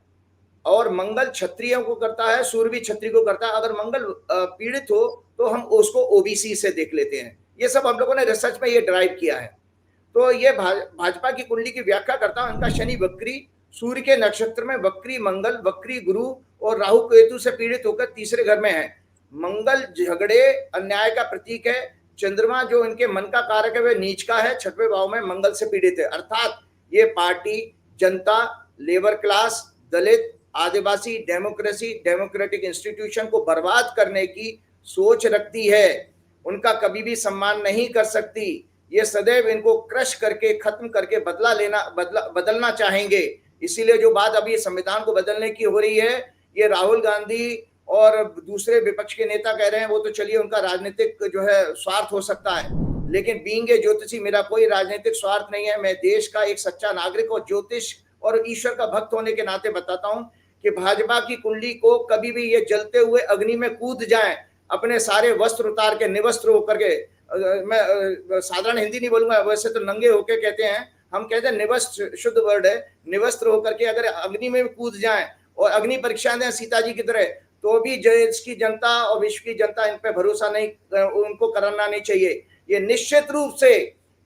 और मंगल क्षत्रियों को करता है, सूर्य भी क्षत्रिय को करता है। अगर मंगल पीड़ित हो तो हम उसको ओबीसी से देख लेते हैं। ये सब हम लोगों ने रिसर्च में ये ड्राइव किया है। तो ये भाजपा की कुंडली की व्याख्या करता हूं। इनका शनि वक्री, सूर्य के नक्षत्र में वक्री मंगल, वक्री गुरु और राहु केतु से पीड़ित होकर तीसरे घर में है। मंगल झगड़े अन्याय का प्रतीक है। चंद्रमा जो इनके मन का कारक है वह नीच का है, 6वें भाव में मंगल से पीड़ित है। अर्थात ये पार्टी जनता, लेबर क्लास, दलित, आदिवासी, डेमोक्रेसी, डेमोक्रेटिक इंस्टीट्यूशन को बर्बाद करने की सोच रखती है। उनका कभी भी सम्मान नहीं कर सकती। ये सदैव इनको क्रश करके, खत्म करके बदलना चाहेंगे। इसीलिए जो बात अभी संविधान को बदलने की हो रही है, ये राहुल गांधी और दूसरे विपक्ष के नेता कह रहे हैं, वो तो चलिए उनका राजनीतिक जो है स्वार्थ हो सकता है, लेकिन बीइंग ए ज्योतिषी मेरा कोई राजनीतिक स्वार्थ नहीं है। मैं देश का एक सच्चा नागरिक और ज्योतिष और ईश्वर का भक्त होने के नाते बताता हूं कि भाजपा की कुंडली को कभी भी ये जलते हुए अग्नि में कूद जाए, अपने सारे वस्त्र उतार के, निवस्त्र होकर के, मैं साधारण हिंदी नहीं बोलूंगा, वैसे तो नंगे होके कहते हैं, हम कहते हैं निवस्त्र, शुद्ध वर्ड है, निवस्त्र होकर के अगर अग्नि में कूद जाएं और अग्नि परीक्षा दें सीता जी की तरह, तो भी देश की जनता और विश्व की जनता इन पे भरोसा नहीं, उनको करना नहीं चाहिए। ये निश्चित रूप से,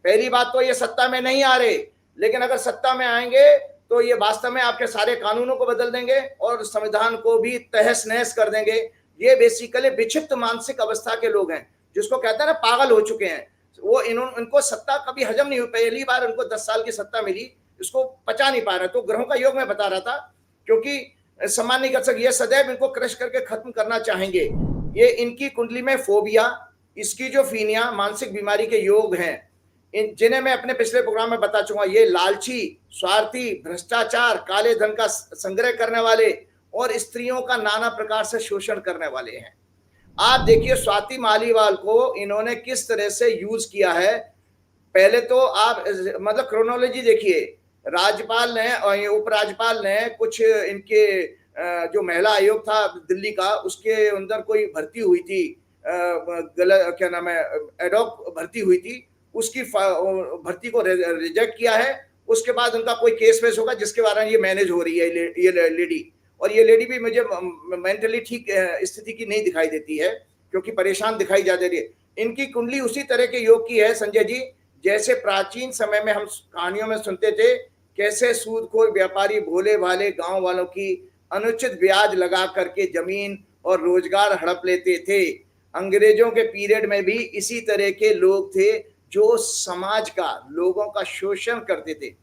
पहली बात तो ये सत्ता में नहीं आ रहे, लेकिन अगर सत्ता में आएंगे तो ये वास्तव में आपके सारे कानूनों को बदल देंगे और संविधान को भी तहस नहस कर देंगे। ये बेसिकली विक्षिप्त मानसिक अवस्था के लोग हैं, जिसको कहते हैं ना पागल हो चुके हैं। वो इनको सत्ता कभी हजम नहीं हुई। पहली बार उनको 10 साल की सत्ता मिली, इसको पचा नहीं पा रहे। तो ग्रहों का योग मैं बता रहा था, क्योंकि सम्मान नहीं कर सकते, ये सदैव इनको क्रश करके खत्म करना चाहेंगे। ये इनकी कुंडली में फोबिया, स्किज़ोफ्रेनिया, मानसिक बीमारी के योग हैं, जिन्हें मैं अपने पिछले प्रोग्राम में बता चुका हूं। ये लालची, स्वार्थी, भ्रष्टाचार, काले धन का संग्रह करने वाले और स्त्रियों का नाना प्रकार से शोषण करने वाले हैं। आप देखिए स्वाति मालीवाल को इन्होंने किस तरह से यूज किया है। पहले तो आप मतलब क्रोनोलॉजी देखिए, राज्यपाल ने और उपराज्यपाल ने कुछ इनके जो महिला आयोग था दिल्ली का, उसके अंदर कोई भर्ती हुई थी, गलत क्या नाम है, एडॉक भर्ती हुई थी, उसकी भर्ती को रिजेक्ट किया है। उसके बाद उनका कोई केस वेस होगा जिसके बारे में ये मैनेज हो रही है ये लेडी, और ये लेडी भी मुझे मेंटली ठीक स्थिति की नहीं दिखाई देती है, क्योंकि परेशान दिखाई जा रही है। इनकी कुंडली उसी तरह के योग की है संजय जी, जैसे प्राचीन समय में हम कहानियों में सुनते थे, कैसे सूदखोर व्यापारी भोले भाले गांव वालों की अनुचित ब्याज लगा करके जमीन और रोजगार हड़प लेते थे। अंग्रेजों के पीरियड में भी इसी तरह के लोग थे जो समाज का, लोगों का शोषण करते थे।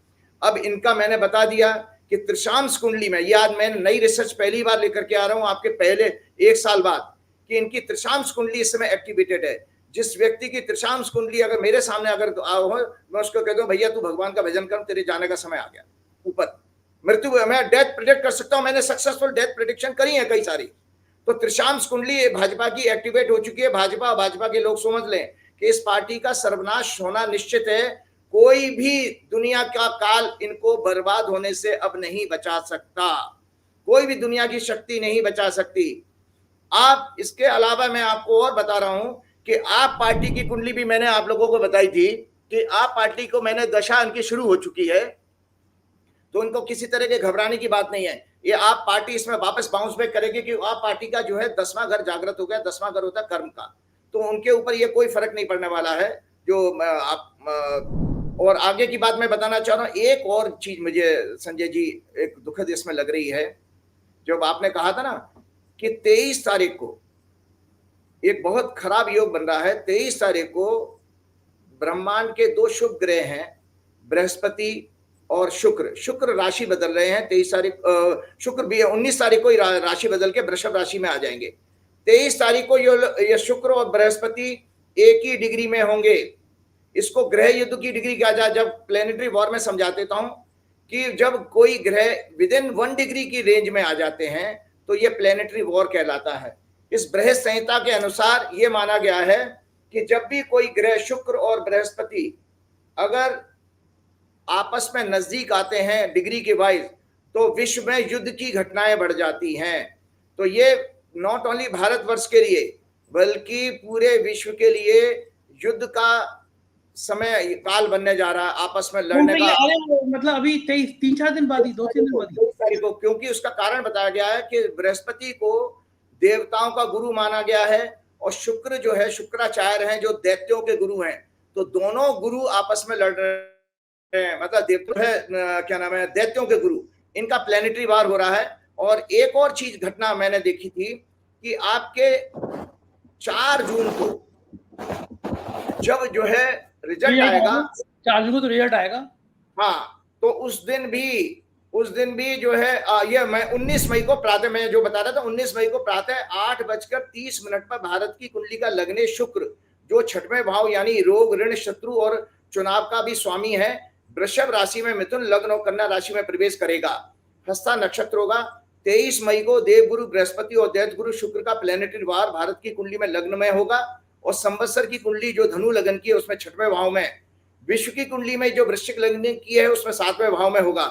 अब इनका मैंने बता दिया कि त्रिशांश कुंडली में, ये आज मैं नई रिसर्च पहली बार लेकर के आ रहा हूं आपके पहले 1 साल बाद, कि इनकी त्रिशांश कुंडली इस समय एक्टिवेटेड है। जिस व्यक्ति की त्रिशांश कुंडली अगर मेरे सामने अगर हो, मैं उसको कह दूं भैया तू भगवान का भजन कर, तेरे जाने का समय आ गया ऊपर, मृत्यु, मैं डेथ प्रिडिक्ट कर सकता हूं, मैंने सक्सेसफुल डेथ प्रिडिक्शन करी है कई सारी। तो त्रिशांश कुंडली भाजपा की एक्टिवेट हो चुकी है। भाजपा के लोग समझ लें कि इस पार्टी का सर्वनाश होना निश्चित है। कोई भी दुनिया का काल इनको बर्बाद होने से अब नहीं बचा सकता, कोई भी दुनिया की शक्ति नहीं बचा सकती। आप इसके अलावा मैं आपको और बता रहा हूं कि आप पार्टी की कुंडली भी मैंने आप लोगों को बताई थी कि आप पार्टी को मैंने दशा इनकी शुरू हो चुकी है, तो उनको किसी तरह के घबराने की बात नहीं है। ये आप पार्टी इसमें वापस बाउंस बैक करेगी कि आप पार्टी का जो है 10वां घर जागृत हो गया। 10वां घर होता है कर्म का, तो उनके ऊपर ये कोई फर्क नहीं पड़ने वाला है। जो आप और आगे की बात मैं बताना चाह रहा हूँ। एक और चीज मुझे संजय जी एक दुखद इसमें लग रही है, जब आपने कहा था ना कि 23 तारीख को एक बहुत खराब योग बन रहा है। 23 तारीख को ब्रह्मांड के 2 शुभ ग्रह हैं, बृहस्पति और शुक्र राशि बदल रहे हैं। 23 तारीख शुक्र भी 19 तारीख को राशि बदल के वृषभ राशि में आ जाएंगे। 23 तारीख को ये शुक्र और बृहस्पति एक ही डिग्री में होंगे। इसको ग्रह युद्ध की डिग्री कहा जाए। जब प्लेनेटरी वॉर में समझा देता हूं कि जब कोई ग्रह विद इन 1 डिग्री की रेंज में आ जाते हैं तो ये प्लेनेटरी वॉर कहलाता है। इस बृहस्पति संहिता के अनुसार ये माना गया है कि जब भी कोई ग्रह शुक्र और बृहस्पति अगर आपस में नजदीक आते हैं डिग्री के वाइज, तो विश्व में युद्ध की घटनाएं बढ़ जाती हैं। तो ये नॉट ओनली भारतवर्ष के लिए बल्कि पूरे विश्व के लिए युद्ध का समय काल बनने जा रहा है, आपस में लड़ने का। मतलब अभी 3-4 दिन बाद ही, 2-3 दिन बाद 23 तारीख को, क्योंकि उसका कारण बताया गया है कि बृहस्पति को देवताओं का गुरु माना गया है और शुक्र जो है शुक्राचार्य हैं जो दैत्यों के गुरु हैं। तो दोनों गुरु आपस में लड़ रहे हैं, मतलब देवता है क्या नाम है, दैत्यों के गुरु। इनका प्लेनेटरी वार हो रहा है। और एक और चीज घटना मैंने देखी थी कि आपके 4 जून को जब जो है रिजल्ट आएगा, 4 जून को तो रिजल्ट आएगा, हाँ, तो उस दिन भी जो है ये मैं 19 मई को प्रातः, मैं जो बता रहा था 19 मई को प्रातः 8:30 पर भारत की कुंडली का लग्ने शुक्र जो 6वें भाव यानी रोग ऋण शत्रु और चुनाव का भी स्वामी है, वृषभ राशि में मिथुन लग्न और कन्या राशि में प्रवेश करेगा। हस्ता नक्षत्र होगा। 23 मई को देवगुरु बृहस्पति और दैत्य गुरु शुक्र का प्लेनेटरी वार भारत की कुंडली में लग्न में होगा। और संवत्सर की कुंडली जो धनु लग्न की है उसमें 6वें भाव में, विश्व की कुंडली में जो वृश्चिक लग्न की है उसमें 7वें भाव में होगा।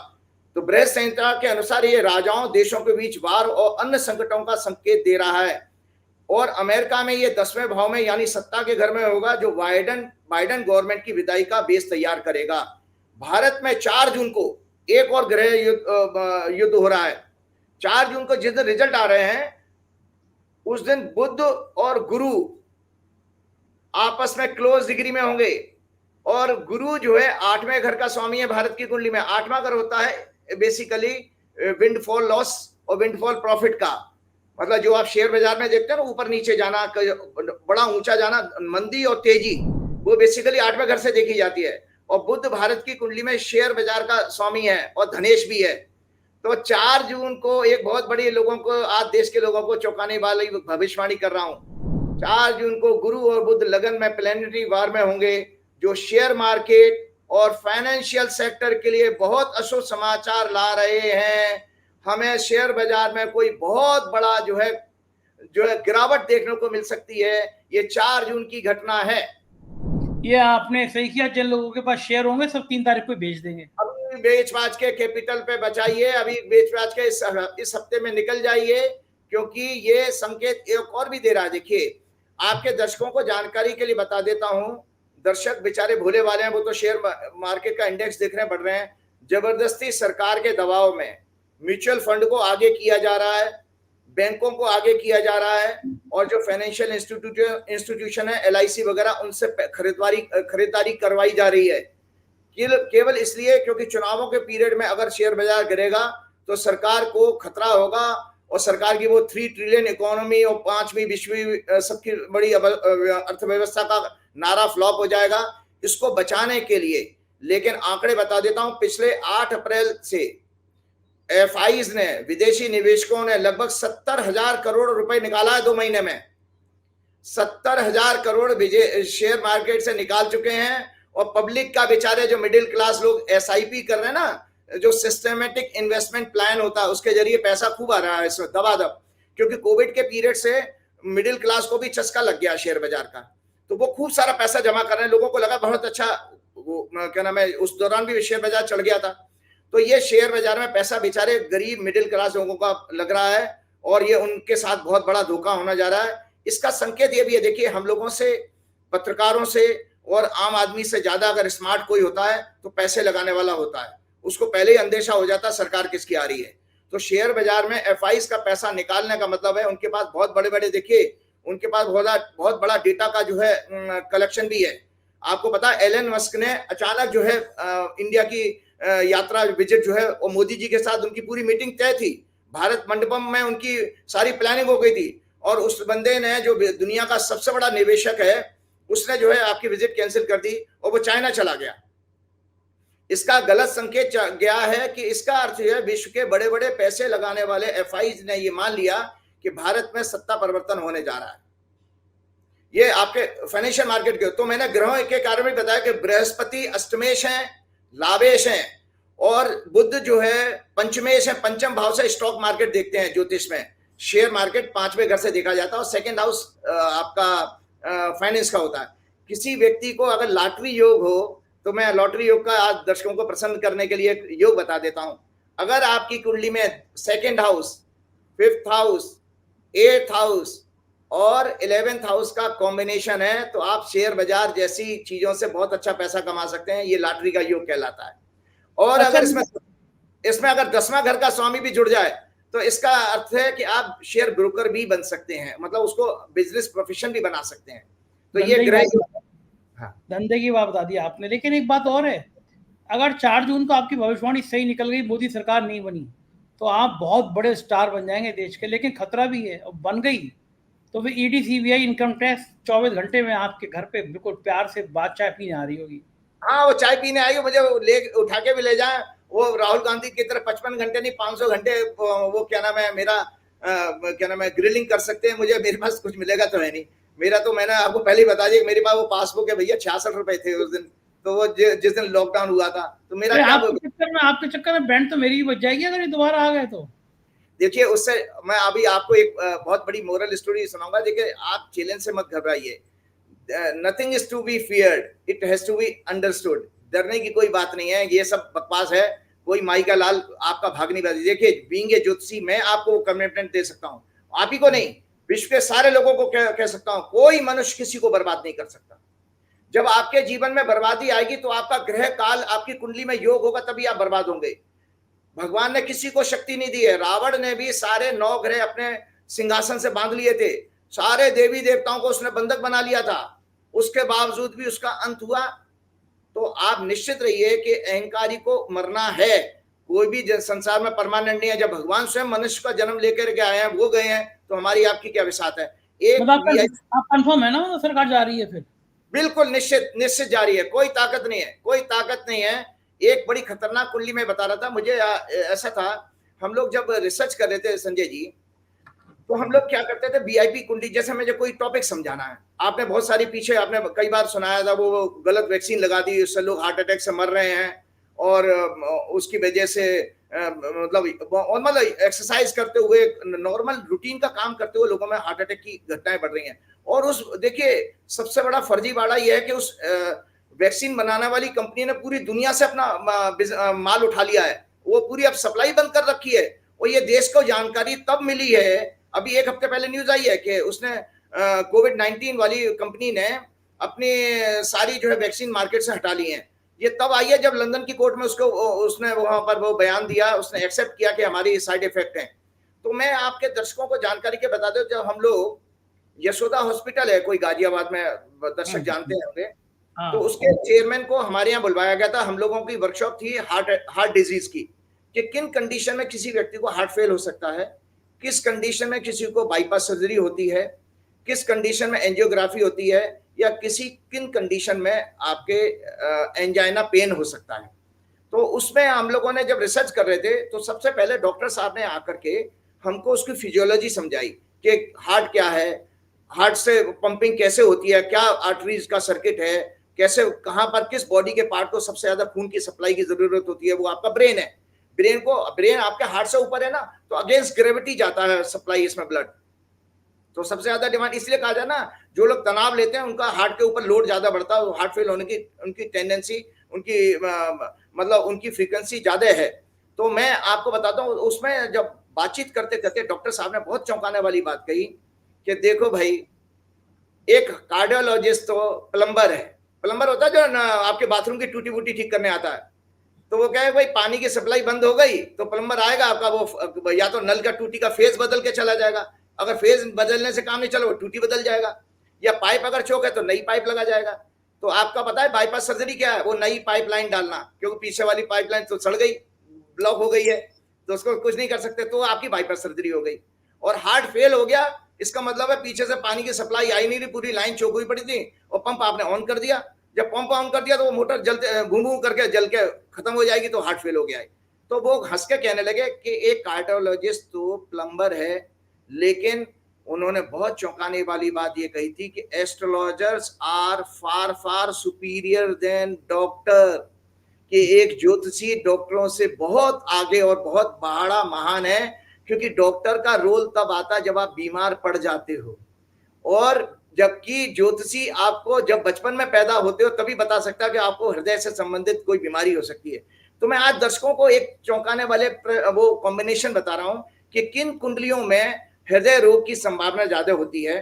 तो बृहस्पति संहिता के अनुसार ये राजाओं देशों के बीच वार और अन्य संकटों का संकेत दे रहा है। और अमेरिका में ये 10वें भाव में यानी सत्ता के घर में होगा, जो बाइडेन गवर्नमेंट की विदाई का बेस तैयार करेगा। भारत में 4 जून को एक और ग्रह युद्ध हो रहा है। 4 जून को जिस दिन रिजल्ट आ रहे हैं उस दिन बुध और गुरु आपस में क्लोज डिग्री में होंगे। और गुरु जो है 8वें घर का स्वामी है भारत की कुंडली में। 8वां घर होता है बेसिकली विंडफॉल लॉस और विंडफॉल प्रॉफिट का, मतलब जो आप शेयर बाजार में देखते हैं ना, ऊपर नीचे जाना, बड़ा ऊंचा जाना, मंदी और तेजी, वो बेसिकली 8वें घर से देखी जाती है। और बुध भारत की कुंडली में शेयर बाजार का स्वामी है और धनेश भी है। तो 4 जून को एक बहुत बड़ी लोगों को, आज देश के लोगों को चौंकाने वाली भविष्यवाणी कर रहा हूं। 4 जून को गुरु और बुध लगन में प्लेनेटरी वार में होंगे, जो शेयर मार्केट और फाइनेंशियल सेक्टर के लिए बहुत अशुभ समाचार ला रहे हैं। हमें शेयर बाजार में कोई बहुत बड़ा जो है गिरावट देखने को मिल सकती है। ये 4 जून की घटना है। ये आपने सही किया, जिन लोगों के पास शेयर होंगे सब 3 तारीख को बेच देंगे। अभी बेच बाच के कैपिटल पे बचाइए, अभी बेच बाच के इस हफ्ते में निकल जाइए, क्योंकि ये संकेत एक और भी दे रहा है। देखिए, आपके दर्शकों को जानकारी के लिए बता देता हूं, दर्शक बेचारे भोले वाले हैं, वो तो शेयर मार्केट का इंडेक्स देख रहे हैं, बढ़ रहे हैं। जबरदस्ती सरकार के दबाव में म्यूचुअल फंड को आगे किया जा रहा है, बैंकों को आगे किया जा रहा है, और जो फाइनेंशियल इंस्टीट्यूशन है LIC वगैरह, उनसे खरीदारी करवाई जा रही है, केवल इसलिए क्योंकि चुनावों के पीरियड में अगर शेयर बाजार गिरेगा तो सरकार को खतरा होगा, और सरकार की वो 3 ट्रिलियन इकोनॉमी और 5वीं विश्व सबकी बड़ी अर्थव्यवस्था का नारा फ्लॉप हो जाएगा। इसको बचाने के लिए, लेकिन आंकड़े बता देता हूं, पिछले 8 अप्रैल से FIs ने, विदेशी निवेशकों ने लगभग 70,000 करोड़ रुपए निकाला है 2 महीने में। 70,000 करोड़ शेयर मार्केट से निकाल चुके हैं। और पब्लिक का बेचारे जो मिडिल क्लास लोग SIP कर रहे हैं ना, जो सिस्टमेटिक इन्वेस्टमेंट प्लान होता है, उसके जरिए पैसा खूब आ रहा है इसमें दबादब, क्योंकि कोविड के पीरियड से मिडिल क्लास को भी चस्का लग गया शेयर बाजार का, तो वो खूब सारा पैसा जमा कर रहे हैं। लोगों को लगा बहुत अच्छा, वो क्या नाम है, उस दौरान भी शेयर बाजार चढ़ गया था। तो ये शेयर बाजार में पैसा बेचारे गरीब मिडिल क्लास लोगों का लग रहा है, और ये उनके साथ बहुत बड़ा धोखा होना जा रहा है। इसका संकेत ये भी है, देखिए, हम लोगों से, पत्रकारों से और आम आदमी से ज्यादा अगर स्मार्ट कोई होता है तो पैसे लगाने वाला होता है, उसको पहले ही अंदेशा हो जाता है सरकार किसकी आ रही है। तो शेयर बाजार में FIs का पैसा निकालने का मतलब है उनके पास बहुत बड़े बड़े, देखिए, उनके पास बहुत बड़ा डेटा का जो है कलेक्शन भी है। आपको पता है, एलन मस्क ने अचानक जो है इंडिया की यात्रा विजिट जो है, और मोदी जी के साथ उनकी पूरी मीटिंग तय थी, भारत मंडपम में उनकी सारी प्लानिंग हो गई थी, और उस बंदे ने, जो दुनिया का सबसे बड़ा निवेशक है, उसने जो है आपकी विजिट कैंसिल कर दी और वो चाइना चला गया। इसका गलत संकेत गया है कि इसका अर्थ है विश्व के बड़े बड़े पैसे लगाने वाले FIs ने ये मान लिया कि भारत में सत्ता परिवर्तन होने जा रहा है। ये आपके फाइनेंशियल मार्केट के, तो मैंने ग्रहों के कारण भी बताया कि बृहस्पति अष्टमेश है, लाभेश है, और बुध जो है पंचमेश है। पंचम भाव से स्टॉक मार्केट देखते हैं ज्योतिष में, शेयर मार्केट 5वें घर से देखा जाता है, और सेकंड हाउस आपका फाइनेंस का होता है। किसी व्यक्ति को अगर लॉटरी योग हो, तो मैं लॉटरी योग का आज दर्शकों को प्रसन्न करने के लिए योग बता देता हूं। अगर आपकी कुंडली में second house, 5th house, 8th house और 11th हाउस का कॉम्बिनेशन है, तो आप शेयर बाजार जैसी चीजों से बहुत अच्छा पैसा कमा सकते हैं। ये लॉटरी का योग कहलाता है। और अगर इसमें अगर 10वां घर का स्वामी भी जुड़ जाए, तो इसका अर्थ है कि आप शेयर ब्रोकर भी बन सकते हैं, मतलब उसको बिजनेस प्रोफेशन भी बना सकते हैं। तो ये धंधे की बात बता दी आपने। लेकिन एक बात और है, अगर 4 जून को आपकी भविष्यवाणी सही निकल गई, मोदी सरकार नहीं बनी, तो आप बहुत बड़े स्टार बन जाएंगे देश के। लेकिन खतरा भी है, और बन गई तो फिर ED CBI इनकम टैक्स 24 घंटे में आपके घर पे बिल्कुल प्यार से बात चाय पीने आ रही होगी। हाँ, वो चाय पीने आएगी, मुझे ले उठा के भी ले जाए, वो राहुल गांधी की तरह 55 घंटे नहीं 500 घंटे वो क्या नाम है, मेरा क्या नाम है, ग्रिलिंग कर सकते हैं। मुझे, मेरे पास कुछ मिलेगा तो है नहीं मेरा, तो मैंने आपको पहले ही बता दिया कि मेरे पास वो पासबुक है भैया, 66 रुपए थे उस दिन, तो वो जिस दिन लॉकडाउन हुआ था, तो मेरा क्या आपके चक्कर में बैंड तो मेरी भी बच जाएगी अगर ये दोबारा आ गए तो। देखिए, उससे मैं अभी आपको एक बहुत बड़ी मोरल स्टोरी सुनाऊंगा। देखिए, आप चैलेंज से मत घबराइए। Nothing is to be feared, it has to be understood. डरने की कोई बात नहीं है, ये सब बकवास है, कोई माई का लाल आपका भाग नहीं पाती। देखिए, बीइंग ए ज्योतिषी, मैं आपको कमिटमेंट दे सकता हूँ, आप ही को नहीं, विश्व के सारे लोगों को कह सकता हूं, कोई मनुष्य किसी को बर्बाद नहीं कर सकता। जब आपके जीवन में बर्बादी आएगी, तो आपका ग्रह काल, आपकी कुंडली में योग होगा, तभी आप बर्बाद होंगे। भगवान ने किसी को शक्ति नहीं दी है। रावण ने भी सारे 9 ग्रह अपने सिंहासन से बांध लिए थे, सारे देवी देवताओं को उसने बंधक बना लिया था, उसके बावजूद भी उसका अंत हुआ। तो आप निश्चित रहिए कि अहंकारी को मरना है, कोई भी संसार में परमानेंट नहीं है। जब भगवान स्वयं मनुष्य का जन्म लेकर के आए हैं, वो गए हैं, तो हमारी आपकी क्या विसात है। एक आप कंफर्म है ना, सरकार जा रही है फिर? बिल्कुल निश्चित जा रही है, कोई ताकत नहीं है, कोई ताकत नहीं है। एक बड़ी खतरनाक कुंडली में बता रहा था, मुझे ऐसा था, हम लोग जब रिसर्च कर रहे थे संजय जी, तो हम लोग क्या करते थे, वीआईपी कुंडली, जैसे मुझे कोई टॉपिक समझाना है, आपने बहुत सारी पीछे आपने कई बार सुनाया था, वो गलत वैक्सीन लगा दी, उससे लोग हार्ट अटैक से मर रहे हैं, और उसकी वजह से मतलब एक्सरसाइज करते हुए, नॉर्मल रूटीन का काम करते हुए लोगों में हार्ट अटैक की घटनाएं बढ़ रही हैं। और उस देखिए सबसे बड़ा फर्जीवाड़ा यह है कि उस वैक्सीन बनाने वाली कंपनी ने पूरी दुनिया से अपना माल उठा लिया है, वो पूरी अब सप्लाई बंद कर रखी है। और ये देश को जानकारी तब मिली है, अभी एक हफ्ते पहले न्यूज आई है कि उसने कोविड-19 वाली कंपनी ने अपनी सारी जो है वैक्सीन मार्केट से हटा ली है। ये तब आई है जब लंदन की कोर्ट में उसने वहां पर वो बयान दिया, उसने एक्सेप्ट किया कि हमारी साइड इफेक्ट हैं। तो मैं आपके दर्शकों को जानकारी के बता दूं, जब हम लोग यशोदा हॉस्पिटल है कोई गाजियाबाद में, दर्शक जानते होंगे, तो उसके चेयरमैन को हमारे यहाँ बुलवाया गया था। हम लोगों की वर्कशॉप थी हार्ट डिजीज की, कि किन कंडीशन में किसी व्यक्ति को हार्ट फेल हो सकता है, किस कंडीशन में किसी को बाईपास सर्जरी होती है, किस कंडीशन में एंजियोग्राफी होती है, या किन कंडीशन में आपके एंजाइना पेन हो सकता है। तो उसमें हम लोगों ने जब रिसर्च कर रहे थे, तो सबसे पहले डॉक्टर साहब ने आकर के हमको उसकी फिजियोलॉजी समझाई कि हार्ट क्या है, हार्ट से पंपिंग कैसे होती है, क्या आर्टरीज का सर्किट है, कैसे कहां पर किस बॉडी के पार्ट को सबसे ज्यादा खून की सप्लाई की जरूरत होती है, वो आपका ब्रेन है। ब्रेन आपके हार्ट से ऊपर है ना, तो अगेंस्ट ग्रेविटी जाता है सप्लाई इसमें ब्लड, तो सबसे ज्यादा डिमांड इसलिए कहा जाए ना, जो लोग तनाव लेते हैं उनका हार्ट के ऊपर लोड ज्यादा बढ़ता है, हार्ट फेल होने की उनकी टेंडेंसी, उनकी मतलब उनकी फ्रीक्वेंसी ज्यादा है। तो मैं आपको बताता हूँ, उसमें जब बातचीत करते करते डॉक्टर साहब ने बहुत चौंकाने वाली बात कही कि देखो भाई, एक कार्डियोलॉजिस्ट तो प्लम्बर है, प्लम्बर होता है जो आपके बाथरूम की टूटी बूटी ठीक करने आता है, तो वो क्या है भाई, पानी की सप्लाई बंद हो गई तो प्लम्बर आएगा आपका, वो या तो नल का टूटी का फेज बदल के चला जाएगा, अगर फेज बदलने से काम नहीं चला वो टूटी बदल जाएगा, या पाइप अगर चौक है तो नई पाइप लगा जाएगा। तो आपका पता है बाईपास सर्जरी क्या है, वो नई पाइपलाइन डालना, क्योंकि पीछे वाली पाइपलाइन तो सड़ गई, ब्लॉक हो गई है, तो उसको कुछ नहीं कर सकते, तो आपकी बाईपास सर्जरी हो गई। और हार्ट फेल हो गया, इसका मतलब है पीछे से पानी की सप्लाई आई नहीं रही, पूरी लाइन चौक हुई पड़ी थी, और पंप आपने ऑन कर दिया, जब पंप ऑन कर दिया तो वो मोटर जलते घूम घूम करके जल के खत्म हो जाएगी, तो हार्ट फेल हो गया है। तो वो हंस के कहने लगे कि एक कार्डियोलॉजिस्ट तो प्लम्बर है, लेकिन उन्होंने बहुत चौंकाने वाली बात ये कही थी कि astrologers are far far superior than doctor, कि एक ज्योतिषी डॉक्टरों से बहुत आगे और बहुत बड़ा महान है, क्योंकि डॉक्टर का रोल तब आता जब आप बीमार पड़ जाते हो, और जबकि ज्योतिषी आपको जब बचपन में पैदा होते हो तभी बता सकता है कि आपको हृदय से संबंधित कोई बीमारी हो सकती है। तो मैं आज दर्शकों को एक चौंकाने वाले वो कॉम्बिनेशन बता रहा हूं कि किन कुंडलियों में हृदय रोग की संभावना ज्यादा होती है।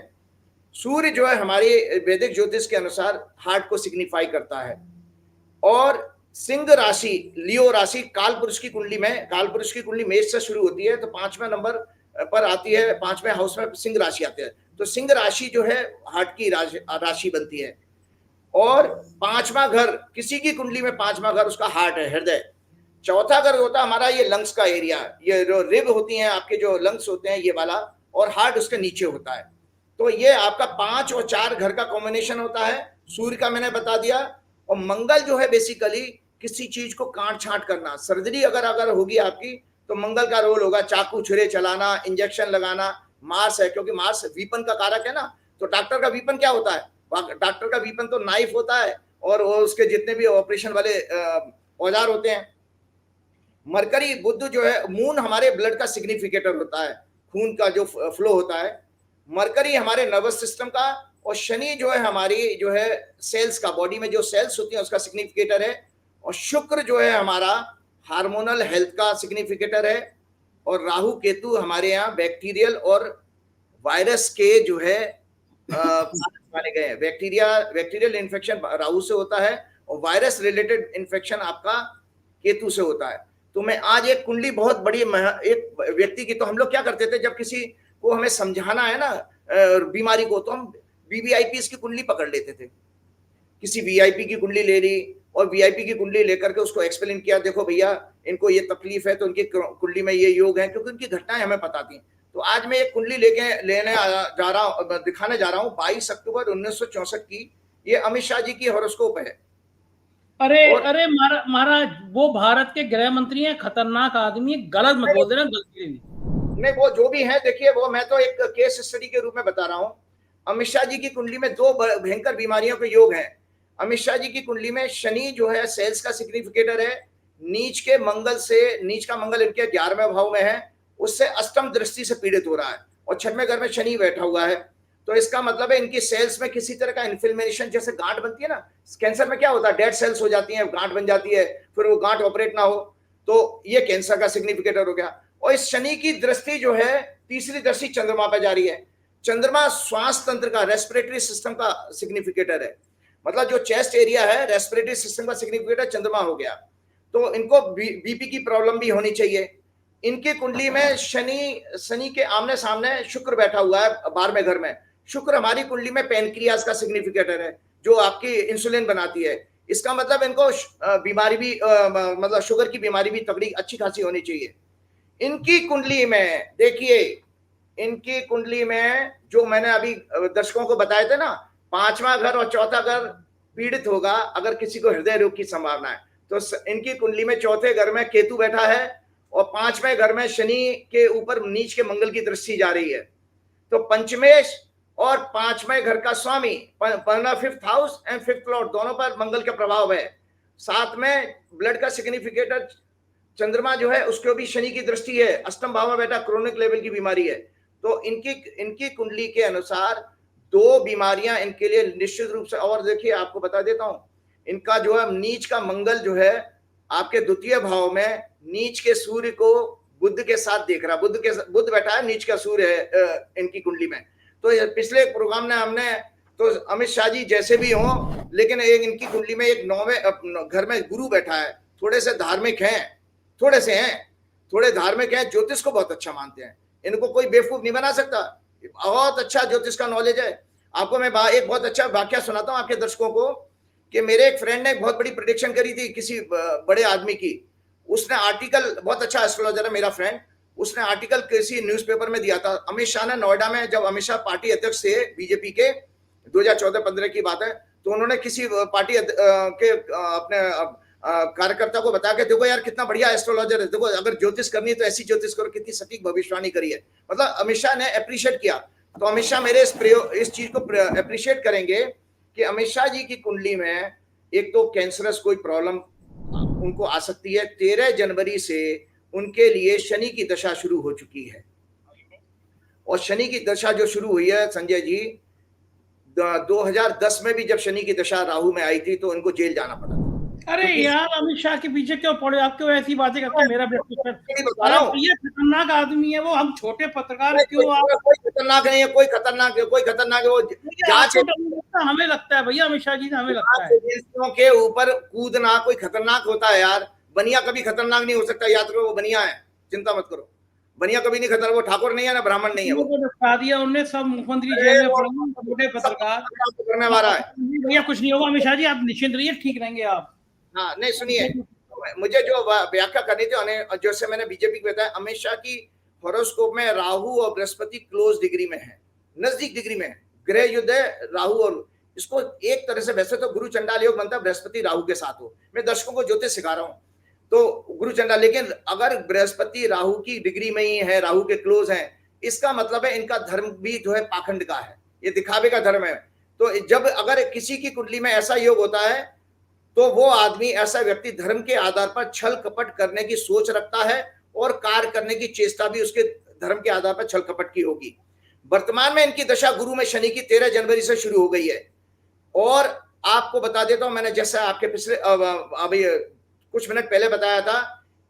सूर्य जो है हमारी वैदिक ज्योतिष के अनुसार हार्ट को सिग्निफाई करता है, और सिंह राशि, लियो राशि काल पुरुष की कुंडली में, काल पुरुष की कुंडली मेष से शुरू होती है, तो 5वें नंबर पर आती है, 5वें हाउस में सिंह राशि आती है, तो सिंह राशि जो है हार्ट की राशि बनती है। और 5वां घर किसी की कुंडली में, 5वां घर उसका हार्ट है, हृदय। चौथा घर होता है हमारा ये लंग्स का एरिया, ये जो रिब होती हैं आपके, जो लंग्स होते हैं ये वाला, और हार्ट उसके नीचे होता है। तो ये आपका 5 और 4 घर का कॉम्बिनेशन होता है। सूर्य का मैंने बता दिया, और मंगल जो है बेसिकली किसी चीज को काट छांट करना, सर्जरी अगर होगी आपकी तो मंगल का रोल होगा, चाकू छुरे चलाना, इंजेक्शन लगाना। मार्स है, क्योंकि मार्स वीपन का कारक है ना, तो डॉक्टर का वीपन क्या होता है, डॉक्टर का वीपन तो नाइफ होता है, और उसके जितने भी ऑपरेशन वाले औजार होते हैं। मरकरी बुध जो है, मून हमारे ब्लड का सिग्निफिकेटर होता है, खून का जो फ्लो होता है। मरकरी हमारे नर्वस सिस्टम का, और शनि जो है हमारी जो है सेल्स का, बॉडी में जो सेल्स होती हैं उसका सिग्निफिकेटर है। और शुक्र जो है हमारा हार्मोनल हेल्थ का सिग्निफिकेटर है। और राहु केतु हमारे यहाँ बैक्टीरियल और वायरस के जो है माने गए हैं। बैक्टीरियल इन्फेक्शन राहु से होता है, और वायरस रिलेटेड इन्फेक्शन आपका केतु से होता है। तो मैं आज एक कुंडली बहुत बड़ी, एक व्यक्ति की, तो हम लोग क्या करते थे जब किसी को हमें समझाना है ना बीमारी को, तो हम वीवीआईपी की कुंडली पकड़ लेते थे, किसी वीआईपी की कुंडली ले ली, और वीआईपी की कुंडली लेकर के उसको एक्सप्लेन किया, देखो भैया इनको ये तकलीफ है तो उनकी कुंडली में ये योग है, क्योंकि उनकी घटनाएं हमें पता थी। तो आज मैं एक कुंडली दिखाने जा रहा हूँ 22 अक्टूबर 1964 की, ये अमित शाह जी की हॉरोस्कोप है। अरे और अरे महाराज, वो भारत के गृह मंत्री हैं, खतरनाक आदमी है, गलत मत बोल देना गलती भी। नहीं, वो जो भी है, देखिए, वो मैं तो एक केस स्टडी के रूप में बता रहा हूं। अमित शाह जी की कुंडली में दो भयंकर बीमारियों के योग हैं। अमित शाह जी की कुंडली में शनि जो है सेल्स का सिग्निफिकेटर है, नीच का मंगल इनके 11वें भाव में है, उससे अष्टम दृष्टि से पीड़ित हो रहा है, और 6वें घर में शनि बैठा हुआ है। तो इसका मतलब है इनकी सेल्स में किसी तरह का इन्फ्लेमेशन, जैसे गांठ बनती है ना, कैंसर में क्या होता है, डेड सेल्स हो जाती है, गांठ बन जाती है, फिर वो गांठ ऑपरेट ना हो, तो ये कैंसर का सिग्निफिकेटर हो गया। और इस शनि की दृष्टि जो है, तीसरी दृष्टि चंद्रमा पर जा रही है। चंद्रमा श्वास तंत्र का, रेस्पिरेटरी सिस्टम का सिग्निफिकेटर है, मतलब जो चेस्ट एरिया है, रेस्पिरेटरी सिस्टम का सिग्निफिकेटर चंद्रमा हो गया। तो इनको बीपी की प्रॉब्लम भी होनी चाहिए। इनकी कुंडली में शनि के आमने सामने शुक्र बैठा हुआ है 12वें घर में। शुक्र हमारी कुंडली में पेनक्रियास का सिग्निफिकेटर है, जो आपकी इंसुलिन बनाती है। इसका मतलब इनको बीमारी भी, मतलब शुगर की बीमारी भी तगड़ी अच्छी खासी होनी चाहिए। इनकी कुंडली में देखिए, इनकी कुंडली में जो मैंने अभी दर्शकों को बताए थे ना, 5वां घर और 4था घर पीड़ित होगा अगर किसी को हृदय रोग की संभावना है। तो इनकी कुंडली में 4थे घर में केतु बैठा है, और 5वें घर में शनि के ऊपर नीच के मंगल की दृष्टि जा रही है। तो पंचमेश और 5वें घर का स्वामी, 5th house and 5th Lord, दोनों पर मंगल का प्रभाव है। साथ में ब्लड का सिग्निफिकेटर चंद्रमा जो है, उसको भी शनि की दृष्टि है, अष्टम भाव में बैठा, क्रोनिक लेवल की बीमारी है। तो इनकी कुंडली के अनुसार दो बीमारियां इनके लिए निश्चित रूप से। और देखिए, आपको बता देता हूं, इनका जो है नीच का मंगल जो है आपके द्वितीय भाव में नीच के सूर्य को बुध के साथ देख रहा, बुध बैठा है, नीच का सूर्य है इनकी कुंडली में। तो पिछले प्रोग्राम में हमने, तो अमित शाह जी जैसे भी हों, लेकिन एक इनकी कुंडली में एक 9वें घर में गुरु बैठा है, थोड़े से धार्मिक हैं, थोड़े धार्मिक हैं, ज्योतिष को बहुत अच्छा मानते हैं, इनको कोई बेवकूफ नहीं बना सकता, बहुत अच्छा ज्योतिष का नॉलेज है। आपको मैं एक बहुत अच्छा वाक्य सुनाता हूं आपके दर्शकों को, कि मेरे एक फ्रेंड ने बहुत बड़ी प्रेडिक्शन करी थी किसी बड़े आदमी की। उसने आर्टिकल, बहुत अच्छा एस्ट्रोलॉजर है मेरा फ्रेंड, उसने आर्टिकल किसी न्यूज़पेपर में दिया था। अमित शाह ने नोएडा में, जब अमित शाह पार्टी अध्यक्ष थे बीजेपी के, 2014-15 की बात है, तो उन्होंने किसी पार्टी के अपने कार्यकर्ता को बता के, देखो यार कितना बढ़िया एस्ट्रोलॉजर है, देखो अगर ज्योतिष करनी है तो ऐसी ज्योतिष करो, कितनी सटीक भविष्यवाणी करी है। मतलब अमित शाह ने अप्रिशिएट किया। तो अमित शाह मेरे इस चीज को अप्रिशिएट करेंगे कि अमित शाह जी की कुंडली में एक तो कैंसरस कोई प्रॉब्लम उनको आ सकती है। 13 जनवरी से उनके लिए शनि की दशा शुरू हो चुकी है, और शनि की दशा जो शुरू हुई है संजय जी, 2010 में भी जब शनि की दशा राहु में आई थी तो इनको जेल जाना पड़ा था। अरे यार, अमित शाह के पीछे क्यों पड़े आप, क्यों ऐसी बातें करते हैं? मेरा ये खतरनाक आदमी है वो, हम छोटे पत्रकार क्यों? आप कोई खतरनाक नहीं है, कोई खतरनाक है, वो जांच हमें लगता है भैया, अमित शाह जी से हमें लगता है एजेंसियों के ऊपर कूदना कोई खतरनाक होता है यार। बनिया कभी खतरनाक नहीं हो सकता, याद करो, वो बनिया है, चिंता मत करो, बनिया कभी नहीं खतरनाक, वो ठाकुर नहीं है ना ब्राह्मण नहीं है, वो बता दिया उन्होंने, सब मुख्यमंत्री जेल में पड़े, छोटे पत्रकार करने वाला है भैया। कुछ नहीं होगा अमित शाह जी, आप निश्चिंत रहिए, ठीक रहेंगे आप। हाँ, नहीं सुनिए, मुझे जो व्याख्या करनी थी, जैसे मैंने बीजेपी को बताया, अमित शाह की हॉरोस्कोप में राहु और बृहस्पति क्लोज डिग्री में है, नजदीक डिग्री में है, ग्रह युद्ध है राहु और, इसको एक तरह से वैसे तो गुरु चंडाल योग बनता है बृहस्पति राहु के साथ हो। मैं दर्शकों को ज्योतिष सिखा रहा हूँ, तो गुरु चंडाल, लेकिन अगर बृहस्पति राहु की डिग्री में ही है, राहु के क्लोज है, इसका मतलब है इनका धर्म भी जो है पाखंड का है, ये दिखावे का धर्म है। तो जब अगर किसी की कुंडली में ऐसा योग होता है, तो वो आदमी, ऐसा व्यक्ति धर्म के आधार पर छल कपट करने की सोच रखता है, और कार्य करने की चेष्टा भी उसके धर्म के आधार पर छल कपट की होगी। वर्तमान में इनकी दशा गुरु में शनि की 13 जनवरी से शुरू हो गई है। और आपको बता देता हूं, मैंने जैसा आपके पिछले अभी कुछ मिनट पहले बताया था,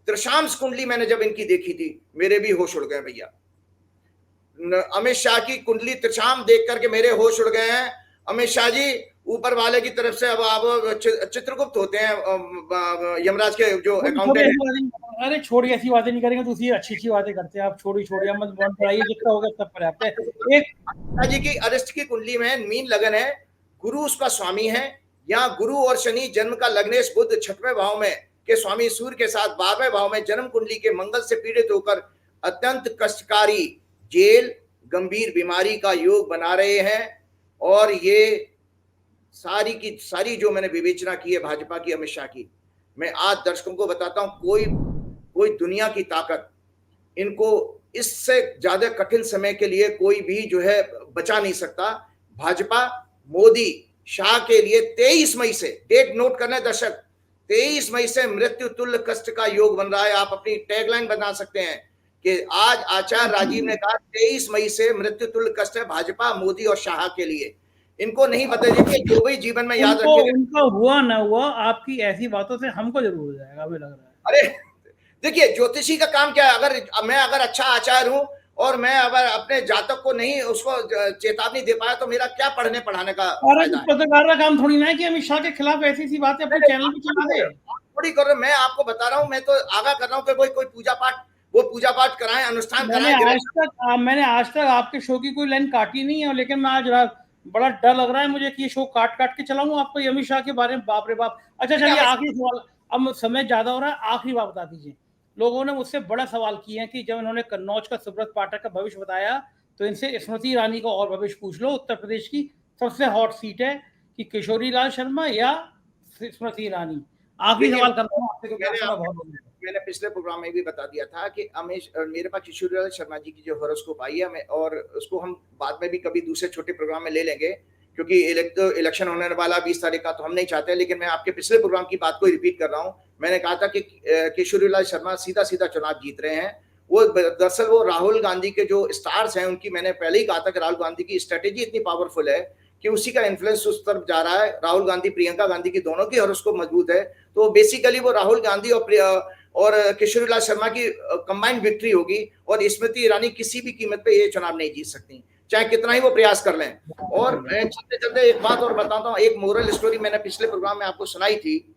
त्रिशांश कुंडली मैंने जब इनकी देखी थी, मेरे भी होश उड़ गए भैया। अमित शाह की कुंडली त्रिशाम देख करके मेरे होश उड़ गए हैं। अमित शाह जी ऊपर वाले की तरफ से, अब आप चित्रगुप्त होते हैं यमराज के जो अकाउंटेंट। अरे छोड़िए, ऐसी बातें नहीं करेंगे, दूसरी अच्छी बातें करते हैं आप, छोड़िए मत बढ़ाइए, जितना होगा सब पर्याप्त है। एक जी की अरिष्ट की कुंडली में मीन लगन है, गुरु उसका स्वामी है। यहाँ गुरु और शनि जन्म का लग्नेश बुध 6वें भाव में के स्वामी सूर्य के साथ 12वें भाव में जन्म कुंडली के मंगल से पीड़ित होकर अत्यंत कष्टकारी जेल, गंभीर बीमारी का योग बना रहे हैं। और ये सारी की सारी जो मैंने विवेचना की है भाजपा की, अमित शाह की, मैं आज दर्शकों को बताता हूं, कोई दुनिया की ताकत इनको इससे ज्यादा कठिन समय के लिए कोई भी जो है बचा नहीं सकता। भाजपा मोदी शाह के लिए 23 मई से, डेट नोट करना दर्शक, 23 मई से मृत्यु तुल्य कष्ट का योग बन रहा है। आप अपनी टैगलाइन बना सकते हैं कि आज आचार्य राजीव ने कहा 23 मई से मृत्यु तुल्य कष्ट है भाजपा, मोदी और शाह के लिए। इनको नहीं पता, देखिए जो भी जीवन में याद रखेगा, उनका हुआ ना हुआ, आपकी ऐसी बातों से हमको जरूर हो जाएगा, अभी लग रहा है। अरे देखिए, ज्योतिषी का काम क्या है, अगर अच्छा आचार्य हूं और मैं अगर अपने जातक को नहीं उसको चेतावनी दे पाया तो मेरा क्या पढ़ने पढ़ाने का फायदा है? पत्रकार का काम थोड़ी ना है कि अमित शाह के खिलाफ ऐसी सी बातें अपने चैनल पे चला दे। थोड़ी कर रहे, मैं आपको बता रहा हूं, मैं तो आगाह कर रहा हूं कि कोई पूजा पाठ कराएं, अनुष्ठान कराएं। मैंने आज तक आपके शो की कोई लाइन काटी नहीं है, लेकिन मैं आज बड़ा डर लग रहा है मुझे कि ये शो काट के चलाऊं आपको अमित शाह के बारे में। बाप रे बाप। अच्छा चलिए, आखिरी सवाल, अब समय ज्यादा हो रहा है, आखिरी बात बता दीजिए। लोगों ने मुझसे बड़ा सवाल किया है कि जब इन्होंने कन्नौज का सुब्रत पाठक का भविष्य बताया तो इनसे स्मृति ईरानी का और भविष्य पूछ लो। उत्तर प्रदेश की सबसे हॉट सीट है कि किशोरी लाल शर्मा या स्मृति ईरानी। आखिरी सवाल करता हूं आपसे, क्योंकि मैंने पिछले प्रोग्राम में भी बता दिया था कि मेरे पास किशोरी लाल शर्मा जी की जो हॉरोस्कोप आई है, और उसको हम बाद में भी कभी दूसरे छोटे प्रोग्राम में ले लेंगे, क्योंकि इलेक्शन होने वाला 20 तारीख का, तो हम नहीं चाहते। लेकिन मैं आपके पिछले प्रोग्राम की बात को रिपीट कर रहा हूं। मैंने कहा था कि किशोरी लाल शर्मा सीधा चुनाव जीत रहे हैं। वो दरअसल वो राहुल गांधी के जो स्टार्स हैं उनकी, मैंने पहले ही कहा था कि राहुल गांधी की स्ट्रेटेजी इतनी पावरफुल है कि उसी का इन्फ्लुएंस उस तरफ जा रहा है। राहुल गांधी, प्रियंका गांधी की दोनों की हॉरोस्कोप मजबूत है, तो बेसिकली वो राहुल गांधी और किशोरी लाल शर्मा की कंबाइंड विक्ट्री होगी, और स्मृति ईरानी किसी भी कीमत पे ये चुनाव नहीं जीत सकती, चाहे कितना ही वो प्रयास कर लें। और मैं चलते एक बात और बताता हूँ, एक मोरल स्टोरी मैंने पिछले प्रोग्राम में आपको सुनाई थी।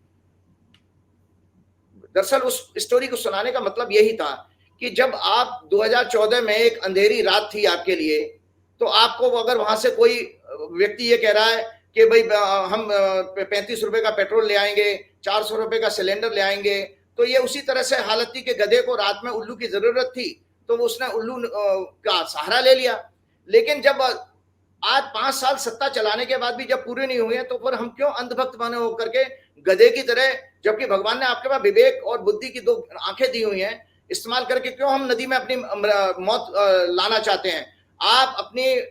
दरअसल उस स्टोरी को सुनाने का मतलब यही था कि जब आप 2014 में एक अंधेरी रात थी आपके लिए, तो आपको अगर वहां से कोई व्यक्ति ये कह रहा है कि भाई हम 35 रुपए का पेट्रोल ले आएंगे, 400 रुपए का सिलेंडर ले आएंगे, तो ये उसी तरह से हालत थी कि गधे को रात में उल्लू की जरूरत थी, तो उसने उल्लू का सहारा ले लिया। लेकिन जब आज 5 साल सत्ता चलाने के बाद भी जब पूरे नहीं हुए हैं, तो फिर हम क्यों अंधभक्त बने होकर के गधे की तरह, जबकि भगवान ने आपके पास विवेक और बुद्धि की 2 आंखें दी हुई हैं, इस्तेमाल करके क्यों हम नदी में अपनी मौत लाना चाहते हैं? आप अपनी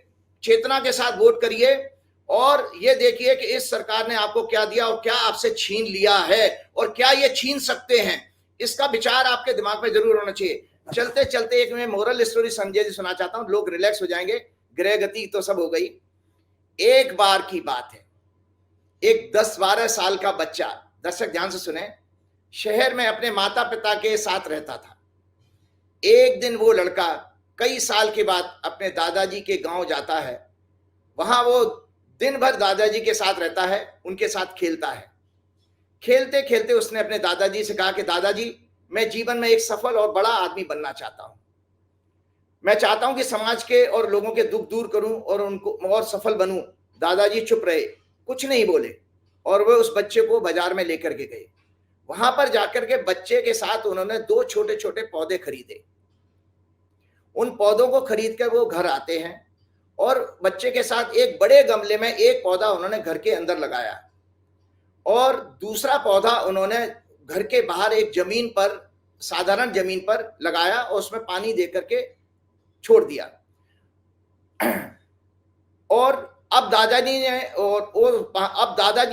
चेतना के साथ वोट करिए और ये देखिए कि इस सरकार ने आपको क्या दिया और क्या आपसे छीन लिया है, और क्या ये छीन सकते हैं। इसका विचार आपके दिमाग में जरूर होना चाहिए। चलते चलते एक मैं मोरल स्टोरी संजय जी सुना चाहता हूं, लोग रिलैक्स हो जाएंगे। गृह गति तो सब हो गई। एक बार की बात है, एक 10-12 साल का बच्चा, दर्शक ध्यान से सुने, शहर में अपने माता पिता के साथ रहता था। एक दिन वो लड़का कई साल के बाद अपने दादाजी के गांव जाता है। वहां वो दिन भर दादाजी के साथ रहता है, उनके साथ खेलता है। खेलते खेलते उसने अपने दादाजी से कहा कि दादाजी, मैं जीवन में एक सफल और बड़ा आदमी बनना चाहता हूं। मैं चाहता हूं कि समाज के और लोगों के दुख दूर करूं और उनको और सफल बनूं। दादाजी चुप रहे, कुछ नहीं बोले, और वे उस बच्चे को बाजार में लेकर के गए। वहां पर जाकर के बच्चे के साथ उन्होंने 2 छोटे छोटे पौधे खरीदे। उन पौधों को खरीद कर वो घर आते हैं, और बच्चे के साथ एक बड़े गमले में एक पौधा उन्होंने घर के अंदर लगाया, और दूसरा पौधा उन्होंने घर के बाहर एक जमीन पर, साधारण जमीन पर लगाया, और उसमें पानी दे करके छोड़ दिया। और अब दादाजी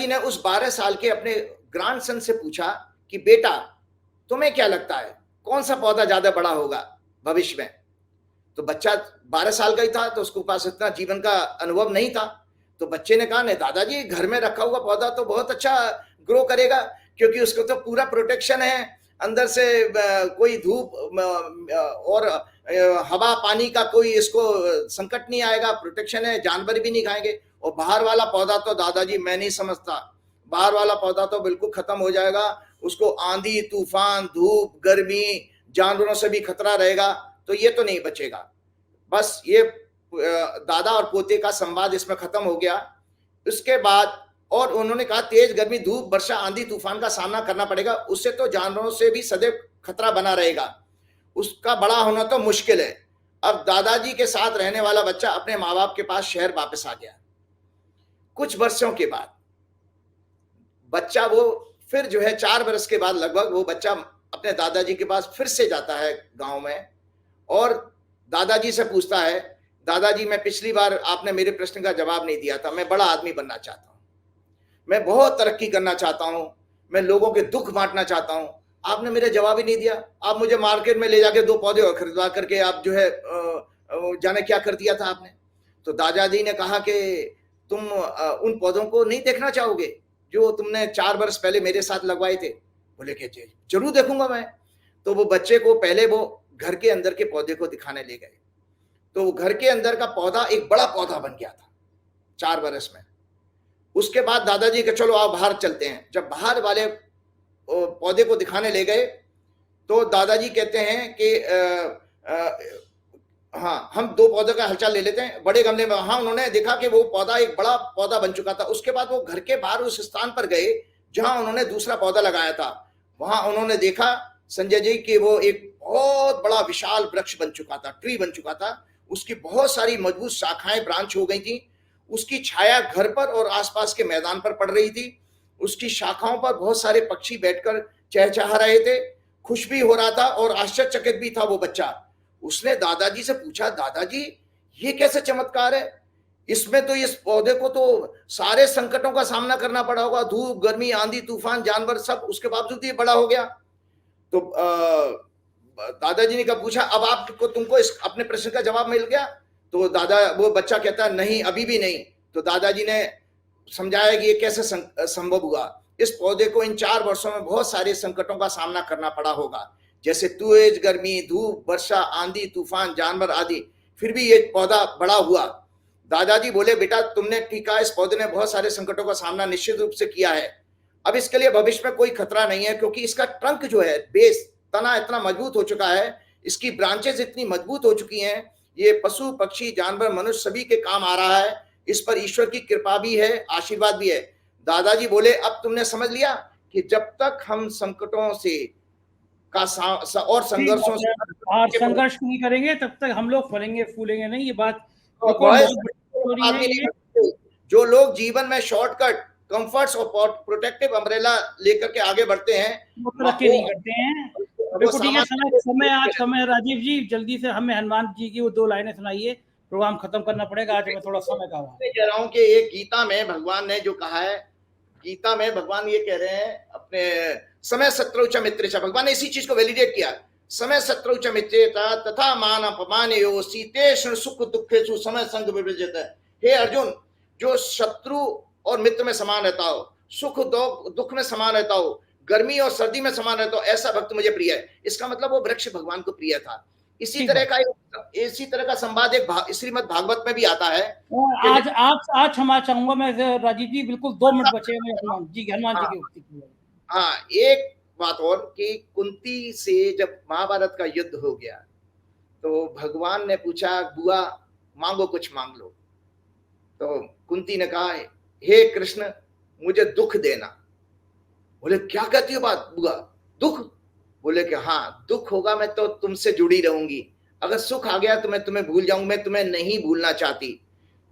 ने उस 12 साल के अपने ग्रैंडसन से पूछा कि बेटा, तुम्हें क्या लगता है कौन सा पौधा ज्यादा बड़ा होगा भविष्य में? तो बच्चा 12 साल का ही था, तो उसके पास इतना जीवन का अनुभव नहीं था। तो बच्चे ने कहा, नहीं दादाजी, घर में रखा हुआ पौधा तो बहुत अच्छा ग्रो करेगा, क्योंकि उसको तो पूरा प्रोटेक्शन है, अंदर से कोई धूप और हवा पानी का कोई इसको संकट नहीं आएगा, प्रोटेक्शन है, जानवर भी नहीं खाएंगे। और बाहर वाला पौधा तो दादाजी मैं नहीं समझता, बाहर वाला पौधा तो बिल्कुल खत्म हो जाएगा, उसको आंधी तूफान धूप गर्मी जानवरों से भी खतरा रहेगा, तो ये तो नहीं बचेगा। बस ये दादा और पोते का संवाद इसमें खत्म हो गया। उसके बाद और उन्होंने कहा, तेज गर्मी धूप वर्षा आंधी तूफान का सामना करना पड़ेगा, उससे तो जानवरों से भी सदैव खतरा बना रहेगा, उसका बड़ा होना तो मुश्किल है। अब दादाजी के साथ रहने वाला बच्चा अपने माँ बाप के पास शहर वापस आ गया। कुछ वर्षों के बाद बच्चा वो फिर जो है 4 वर्ष के बाद लगभग वो बच्चा अपने दादाजी के पास फिर से जाता है गांव में और दादाजी से पूछता है, दादाजी मैं पिछली बार आपने मेरे प्रश्न का जवाब नहीं दिया था, मैं बड़ा आदमी बनना चाहता हूं, मैं बहुत तरक्की करना चाहता हूं, मैं लोगों के दुख बांटना चाहता हूं, आपने मेरे जवाब ही नहीं दिया। आप मुझे मार्केट में ले जाके 2 पौधे और खरीदवा करके आप जो है जाने क्या कर दिया था आपने। तो दादाजी ने कहा कि तुम उन पौधों को नहीं देखना चाहोगे जो तुमने 4 वर्ष पहले मेरे साथ लगवाए थे। बोले कि जरूर देखूंगा मैं। तो वो बच्चे को पहले वो घर के अंदर के पौधे को दिखाने ले गए। तो घर के अंदर का पौधा एक बड़ा पौधा बन गया था 4 वर्ष में। उसके बाद दादाजी के चलो आप बाहर चलते हैं। जब बाहर वाले पौधे को दिखाने ले गए तो दादाजी कहते हैं कि हाँ हम 2 पौधों का हालचाल ले लेते हैं बड़े गमले में। वहां उन्होंने देखा कि वो पौधा एक बड़ा पौधा बन चुका था। उसके बाद वो घर के बाहर उस स्थान पर गए जहां उन्होंने दूसरा पौधा लगाया था। वहां उन्होंने देखा संजय जी कि वो एक बहुत बड़ा विशाल वृक्ष बन चुका था, ट्री बन चुका था। उसकी बहुत सारी मजबूत शाखाएं ब्रांच हो गई थी। उसकी छाया घर पर और आसपास के मैदान पर पड़ रही थी। उसकी शाखाओं पर बहुत सारे पक्षी बैठकर चहचहा रहे थे। खुश भी हो रहा था और आश्चर्यचकित भी था वो बच्चा। उसने दादाजी से पूछा, दादाजी ये कैसे चमत्कार है? इसमें तो इस पौधे को तो सारे संकटों का सामना करना पड़ा होगा, धूप, गर्मी, आंधी, तूफान, जानवर सब, उसके बावजूद ये बड़ा हो गया। तो दादाजी ने कहा पूछा अब आपको तुमको इस अपने प्रश्न का जवाब मिल गया? तो वो बच्चा कहता नहीं अभी भी नहीं। तो दादाजी ने समझाया कि ये कैसे संभव हुआ। इस पौधे को इन 4 वर्षों में बहुत सारे संकटों का सामना करना पड़ा होगा, जैसे तेज गर्मी, धूप, वर्षा, आंधी, तूफान, जानवर आदि, फिर भी ये पौधा बड़ा हुआ। दादाजी बोले बेटा तुमने ठीक कहा, इस पौधे ने बहुत सारे संकटों का सामना निश्चित रूप से किया है। अब इसके लिए भविष्य में कोई खतरा नहीं है क्योंकि इसका ट्रंक जो है, बेस, तना इतना मजबूत हो चुका है, इसकी ब्रांचेस इतनी मजबूत हो चुकी हैं, ये पशु, पक्षी, जानवर, मनुष्य सभी के काम आ रहा है। इस पर ईश्वर की कृपा भी है, आशीर्वाद भी है। दादाजी बोले अब तुमने समझ लिया कि जब तक हम संकटों से और संघर्षों से और संघर्ष नहीं करेंगे तब तक हम लोग फलेंगे फूलेंगे नहीं। ये बात जो लोग जीवन में शॉर्टकट, कंफर्ट्स और प्रोटेक्टिव अम्ब्रेला लेकर के आगे बढ़ते हैं वो तरक्की नहीं करते हैं। बिल्कुल ठीक है। समय राजीव जी जल्दी से हमें हनुमान जी की वो 2 लाइनें सुनाइए, प्रोग्राम खत्म करना पड़ेगा। आज मैं थोड़ा समय का कह रहा हूँ कि एक गीता में भगवान ने जो कहा है, गीता में भगवान ये कह रहे हैं अपने समय शत्रु च मित्र च, भगवान ने इसी चीज को वैलिडेट किया। समय शत्रु च मित्रेता तथा मान अपमानयो शीतेषु सुख दुखेषु समय संग विवर्जितः। हे अर्जुन, जो शत्रु और मित्र में समान रहता हो, सुख दुख में समान रहता हो, गर्मी और सर्दी में समान रहता हो, ऐसा भक्त मुझे प्रिय है। इसका मतलब वो वृक्ष भगवान को प्रिय था। इसी तरह का संवाद एक श्रीमद् भागवत में भी आता है। आज क्षमा चाहूंगा मैं राजीव जी, बिल्कुल 2 मिनट बचे हैं हनुमान जी की उक्ति। हाँ, एक बात और कि कुंती से जब महाभारत का युद्ध हो गया तो भगवान ने पूछा बुआ मांगो, कुछ मांग लो। तो कुंती ने कहा हे कृष्ण मुझे दुख देना। बोले क्या कहती हो बात बुआ, दुख? बोले कि हाँ दुख होगा मैं तो तुमसे जुड़ी रहूंगी, अगर सुख आ गया तो मैं तुम्हें भूल जाऊंगी, मैं तुम्हें नहीं भूलना चाहती।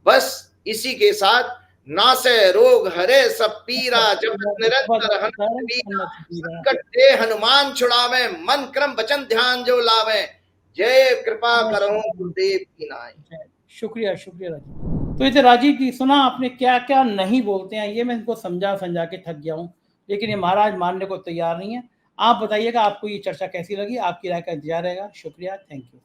बस इसी के साथ नासे रोग हरे सब पीरा, जब निरंतर संकट दे हनुमान छुड़ावे, मन क्रम वचन ध्यान जो लावे, जय कृपा करो गुरुदेव की नाई। शुक्रिया राजीव। तो इसे राजीव जी सुना आपने क्या क्या नहीं बोलते हैं, ये मैं इनको समझा के थक गया हूँ, लेकिन ये महाराज मानने को तैयार नहीं है। आप बताइएगा आपको ये चर्चा कैसी लगी, आपकी राय का इंतजार रहेगा। शुक्रिया, थैंक यू।